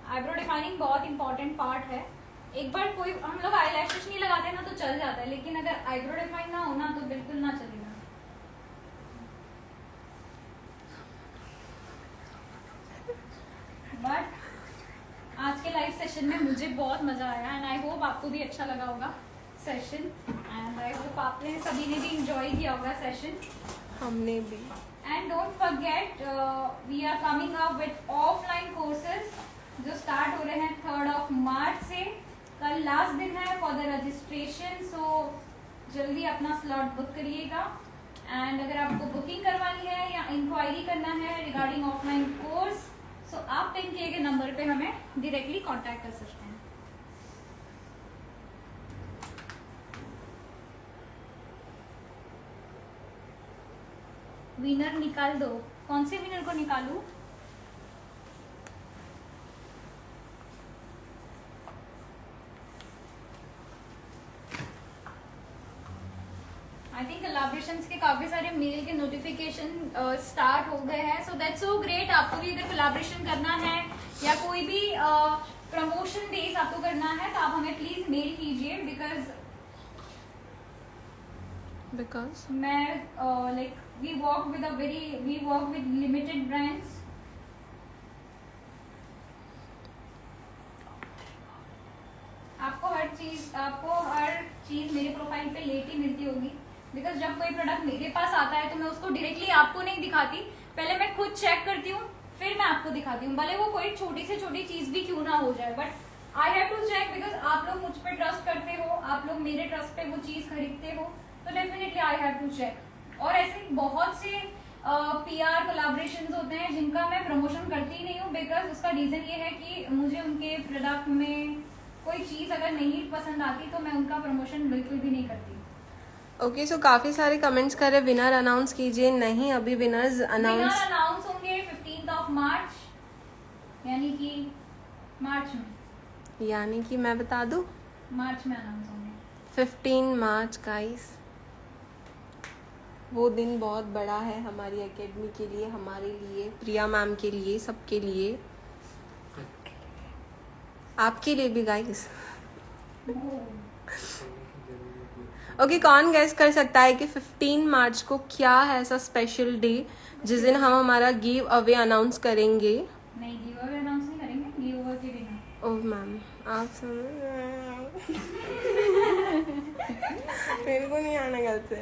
Eyebrow defining बहुत इंपॉर्टेंट पार्ट है। एक बार कोई हम लोग आईलैशेस नहीं लगाते ना तो चल जाता है, लेकिन अगर आईब्रो डिफाइन ना हो ना तो बिल्कुल ना चलेगा। बट आज के लाइव सेशन में मुझे बहुत मजा आया एंड आई होप आपको भी अच्छा लगा होगा सेशन, एंड आई होप आपने सभी ने भी इंजॉय किया होगा सेशन। हमने भी। And don't forget we are coming up with offline courses जो स्टार्ट हो रहे हैं 3rd मार्च से। कल लास्ट दिन है फॉर द रजिस्ट्रेशन, सो जल्दी अपना स्लॉट बुक करिएगा। एंड अगर आपको बुकिंग करवानी है या इंक्वायरी करना है रिगार्डिंग ऑफलाइन कोर्स, सो आप पिन किए गए नंबर पे हमें डायरेक्टली कांटेक्ट कर सकते हैं। विनर निकाल दो। कौन से विनर को निकालूं? आई थिंक कोलैबोरेशंस के काफी सारे मेल के नोटिफिकेशन स्टार्ट हो गए हैं, सो दैट्स सो ग्रेट। आपको भी अगर कोलैबोरेशन करना है या कोई भी प्रमोशन बेस आपको करना है तो आप हमें प्लीज मेल कीजिए, बिकॉज मैं like we work with limited brands. आपको हर चीज मेरे प्रोफाइल पे लेट ही मिलती होगी, बिकॉज जब कोई प्रोडक्ट मेरे पास आता है तो मैं उसको डायरेक्टली आपको नहीं दिखाती, पहले मैं खुद चेक करती हूँ फिर मैं आपको दिखाती हूँ, भले वो कोई छोटी से छोटी चीज भी क्यों ना हो जाए, but I have to check because आप लोग मुझ पर ट्रस्ट करते हो, आप लोग मेरे ट्रस्ट पे वो चीज खरीदते हो, तो definitely I have to check. और ऐसे बहुत से PR कोलैबोरेशंस होते हैं जिनका मैं प्रमोशन करती ही नहीं हूँ, बिकॉज उसका रीजन ये है कि मुझे उनके प्रोडक्ट में कोई चीज अगर नहीं पसंद आती तो मैं उनका प्रमोशन बिल्कुल भी नहीं करती। ओके सो काफी सारे कमेंट्स कर रहे विनर अनाउंस कीजिए। नहीं, अभी विनर्स अनाउंस होंगे 15 मार्च, यानी कि मार्च में, यानी कि मैं बता दूं मार्च में अनाउंस होंगे 15 मार्च गाइस। वो दिन बहुत बड़ा है हमारी एकेडमी के लिए, हमारे लिए, प्रिया मैम के लिए, सबके लिए, आपके लिए भी गाइस। ओके कौन गैस कर सकता है कि 15 मार्च को क्या है ऐसा स्पेशल डे जिस दिन हम हमारा गिव अवे अनाउंस करेंगे? नहीं, गिव अवे अनाउंस नहीं करेंगे, गिव अवे के दिन। ओह मैम आप समझ मेरे को नहीं आना गलत से।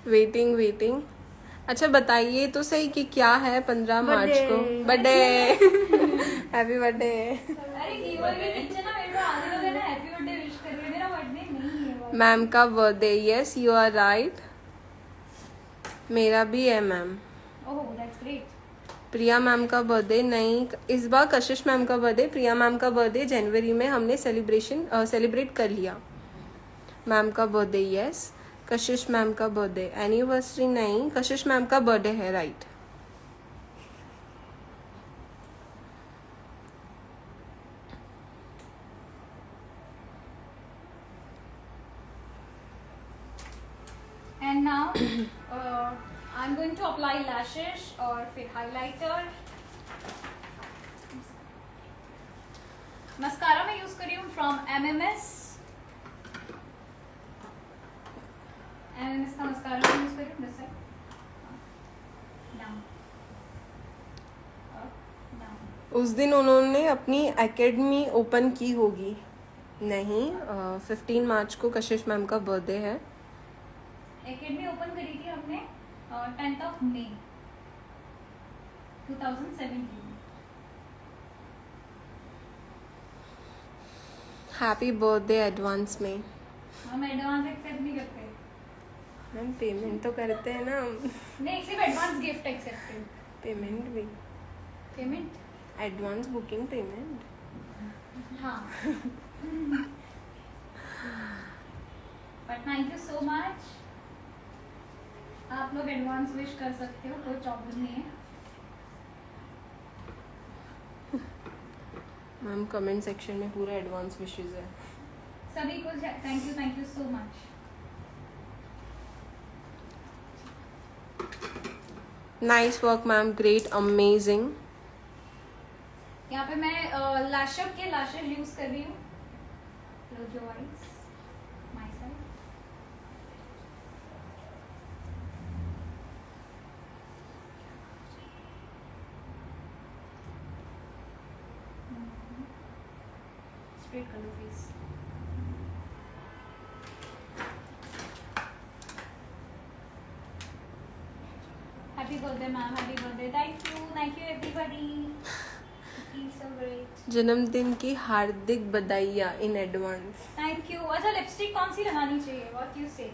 वेटिंग। अच्छा बताइए तो सही कि क्या है 15 मार्च को? बर्थडे। Happy birthday. अरे गिव अवे के नीचे ना मेरे को आने लगा ना हैप्पी बर्थडे विश कर रहे, मेरा बर्थडे नहीं है। मैम का birthday, yes you are right, मेरा भी है ma'am. Oh that's great. Priya ma'am का बर्थडे नहीं, इस बार कशिश मैम का बर्थडे, प्रिया मैम का बर्थडे जनवरी में हमने सेलिब्रेट कर लिया। मैम का बर्थडे यस, कशिश मैम का बर्थडे एनिवर्सरी नहीं, कशिश मैम का बर्थडे है right. And now I'm going to apply lashes और फिर highlighter। मस्कारा मैं यूज कर रही हूँ from MMS का मस्कारा मैं यूज कर रही हूँ, this side down up down। उस दिन उन्होंने अपनी एकेडमी ओपन की होगी। नहीं, 15 मार्च को कशिश मैम का बर्थडे है। एकेडमी ओपन करी थी हमने 10th ऑफ मई 2017। हैप्पी बर्थडे एडवांस में। हम एडवांस एक्सेप्ट नहीं करते। मैम पेमेंट तो करते हैं ना। नहीं, सिर्फ एडवांस गिफ्ट एक्सेप्टेड। पेमेंट भी, पेमेंट एडवांस बुकिंग पेमेंट। हाँ। But thank you so much. आप लोग एडवांस विश कर सकते हो, कोई प्रॉब्लम नहीं है। मैम कमेंट सेक्शन में पूरा एडवांस विशेस है। सभी को thank you so much. Nice work ma'am, great, amazing. यहाँ पे मैं लैशअप के लैशेस यूज कर रही हूँ। Close your eyes, my side. Straight कर लो face. Happy birthday ma'am, happy birthday. Thank you everybody. Feel so great. जन्मदिन की हार्दिक बधाइयाँ इन एडवांस। Thank you. अच्छा, लिपस्टिक कौन सी लगानी चाहिए? व्हाट यू से?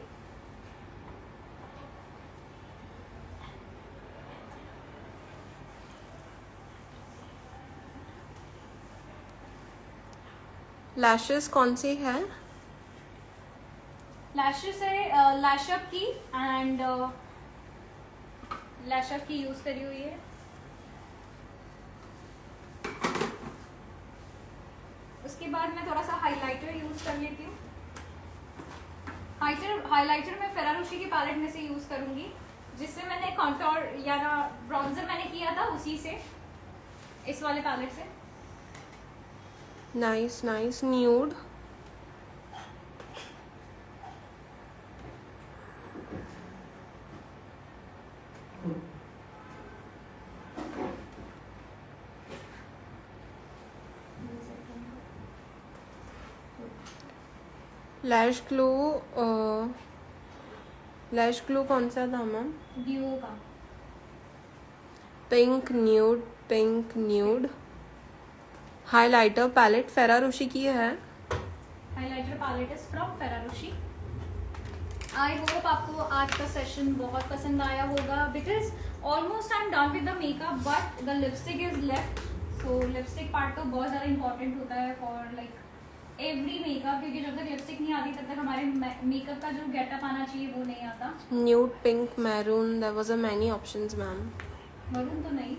लैशेस कौन सी है? लैशेस है लैशअप की, एंड लैशअप की यूज करी हुई है। उसके बाद मैं थोड़ा सा हाइलाइटर यूज कर लेती हूँ। हाइलाइटर मैं फेरारोशी की पैलेट में से यूज करूंगी, जिससे मैंने कॉन्टोर या ना ब्रॉन्जर मैंने किया था, उसी से, इस वाले पैलेट से। Nice nice, nude. Lash glow कौन सा था मैम? डियो का। Pink nude. Highlighter palette Ferrarossi की है। Highlighter palette is from Ferrarossi. I hope आपको आज का सेशन बहुत पसंद आया होगा, because almost I am done with the makeup, but the lipstick is left. So lipstick part तो बहुत ज़्यादा इंपॉर्टेंट होता है फॉर लाइक एवरी मेकअप, क्योंकि जब तक लिपस्टिक नहीं आती तब तक हमारे मेकअप का जो गेटअप आना चाहिए वो नहीं आता। Nude, pink, maroon, there was a many options ma'am. Maroon तो नहीं।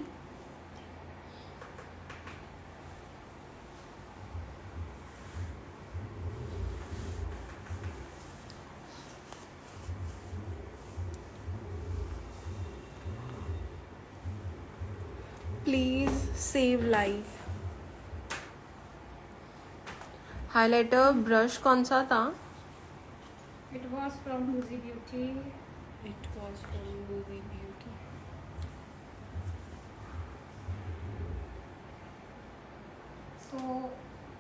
Please save life. Highlighter brush कौन सा था? It was from Huda Beauty. It was from Huda Beauty. So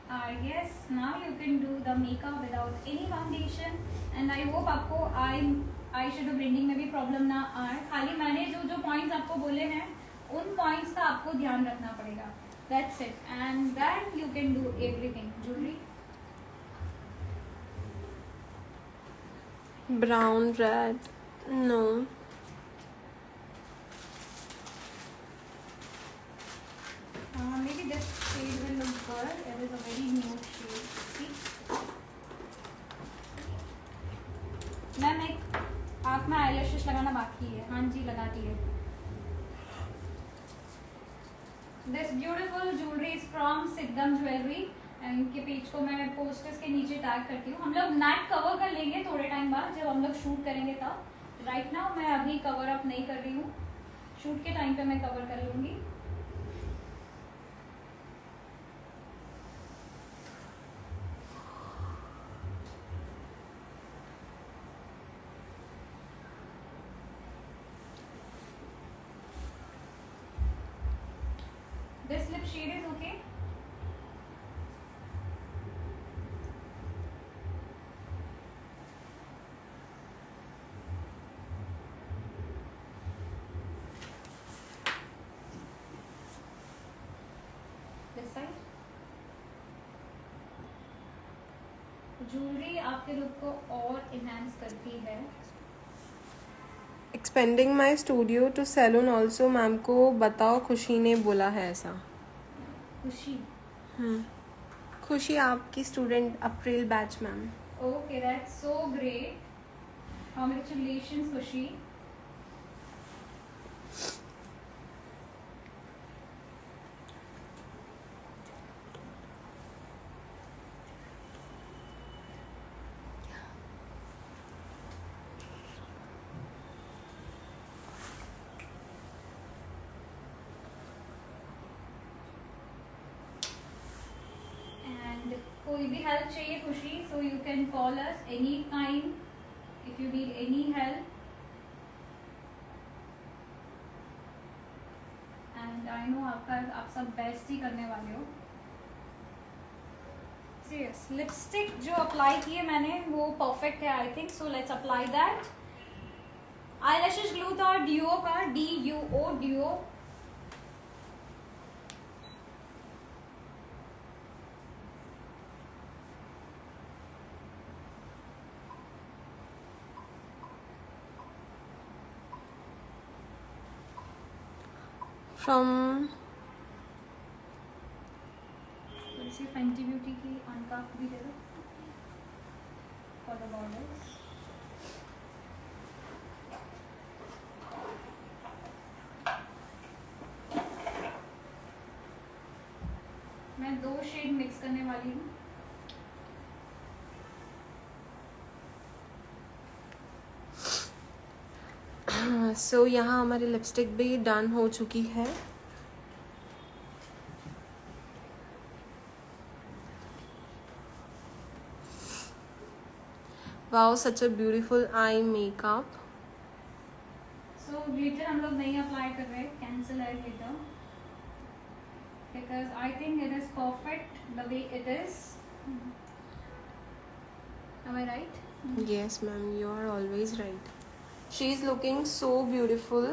I guess now you can do the makeup without any foundation, and I hope आपको eye shadow blending में भी problem ना आए। खाली मैंने जो जो पॉइंट्स आपको बोले हैं उन पॉइंट्स का आपको ध्यान रखना पड़ेगा। That's it, and then you can do everything. Jewelry, brown, red, no. maybe this shade will look good. It is a very nude shade. See? Ma'am एक आँख में आईलैशेस लगाना बाकी है। हाँ जी, लगाती है। This beautiful jewelry is from Siddham jewellery, and इनके पेज को मैं पोस्टर्स के नीचे टैग करती हूँ। हम लोग नेट कवर कर लेंगे थोड़े टाइम बाद, जब हम लोग शूट करेंगे तब। राइट नाउ मैं अभी कवर अप नहीं कर रही हूँ, शूट के टाइम पे मैं कवर कर लूँगी। This lip shade is okay. Jewellery आपके लुक को और इनहेंस करती है। Expanding my studio to salon also, ma'am को बताओ, खुशी ने बोला है ऐसा। खुशी, खुशी आपकी student April batch ma'am. Okay that's so great, congratulations खुशी। कोई भी हेल्प चाहिए खुशी, सो you can call us any time if you need any help. And I know आप सब बेस्ट ही करने वाले हो। सीरियस, लिपस्टिक जो अप्लाई की है मैंने वो परफेक्ट है I think, so let's apply that. Eyelashes glue था डियो का, DUO डियो। फ्रॉम थोड़ी सी फेंटी ब्यूटी की अनकाफ भी दे दो फॉर द बॉर्डर्स। मैं 2 शेड मिक्स करने वाली हूँ। सो यहाँ हमारी लिपस्टिक भी डन हो चुकी है। Wow, such a beautiful eye makeup. So glitter हम लोग नहीं अप्लाई कर रहे, कैंसिल है glitter, because I think it is perfect the way it is. Am I right? Yes ma'am, you are always right. She is looking so beautiful.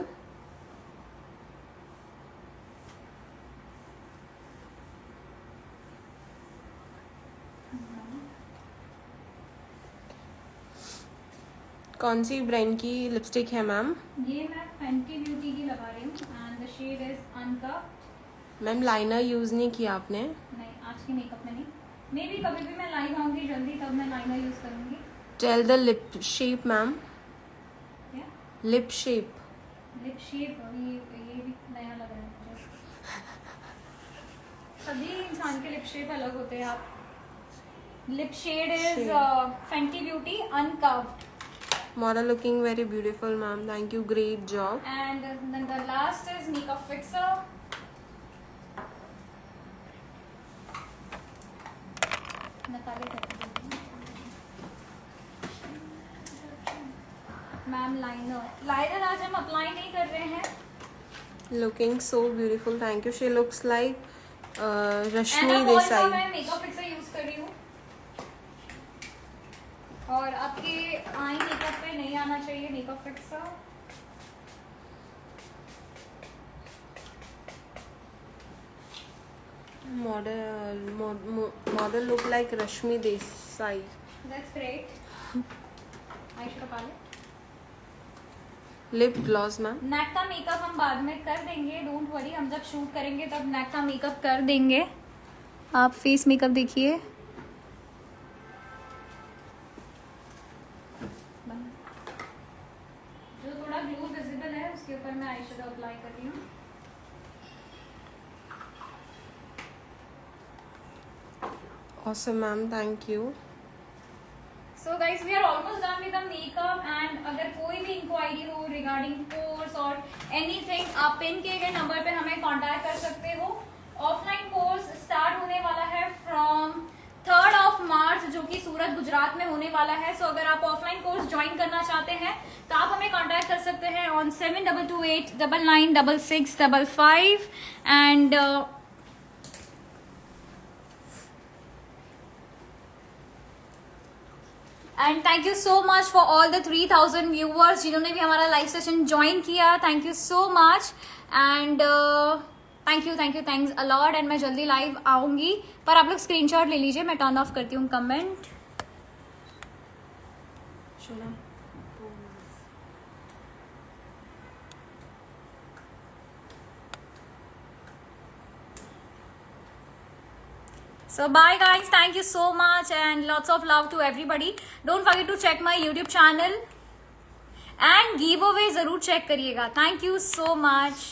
कौन सी brand की lipstick है मैम? ये मैं फेंटी ब्यूटी की लगा रही हूँ and the shade is uncuffed. Ma'am liner use नहीं किया आपने? नहीं, आज के मेकअप में नहीं। मे भी कभी भी मैं लाइव आऊंगी जल्दी, तब मैं लाइनर यूज करूंगी। Tell the lip shape ma'am. क्या लिप शेप? Lip shape? ये भी नया लग रहा है मुझे। सभी इंसान के लिप शेप अलग होते हैं। आप lip shade is Fenty Beauty uncuffed. Model looking very beautiful ma'am, thank you, great job. And then the last is makeup fixer. Ma'am liner आज हम अप्लाई नहीं कर रहे हैं। Looking so beautiful, thank you. She looks like Rashmi मैं Desai. Makeup fixer use कर रही हूँ और आपके आई मेकअप पे नहीं आना चाहिए makeup fixer. Model look like Rashmi Desai. That's great. Ayesha पाले। Lip gloss ma'am. नेक का मेकअप हम बाद में कर देंगे, डोंट वरी। हम जब शूट करेंगे तब नेक का मेकअप कर देंगे। आप फेस मेकअप देखिए। जो थोड़ा ग्लू विजिबल है उसके ऊपर मैं आईशैडो अप्लाई कर रही हूँ। Awesome ma'am, thank you. So guys, we are almost done with the makeup and अगर कोई भी इंक्वायरी हो रिगार्डिंग कोर्स और एनीथिंग, आप पिन किए गए नंबर पे हमें कांटेक्ट कर सकते हो। ऑफलाइन कोर्स स्टार्ट होने वाला है फ्रॉम 3rd मार्च, जो कि सूरत गुजरात में होने वाला है। सो अगर आप ऑफलाइन कोर्स ज्वाइन करना चाहते हैं तो आप हमें कांटेक्ट कर सकते हैं on 7228996655 and and thank you so much for all the 3000 viewers जिन्होंने भी हमारा लाइव सेशन ज्वाइन किया। Thank you so much and thanks a lot. And मैं जल्दी लाइव आऊंगी, पर आप लोग स्क्रीनशॉट ले लीजिए। मैं टर्न ऑफ करती हूँ कमेंट। चलो So bye guys, thank you so much and lots of love to everybody. Don't forget to check my YouTube channel and giveaway जरूर check करिएगा. Thank you so much.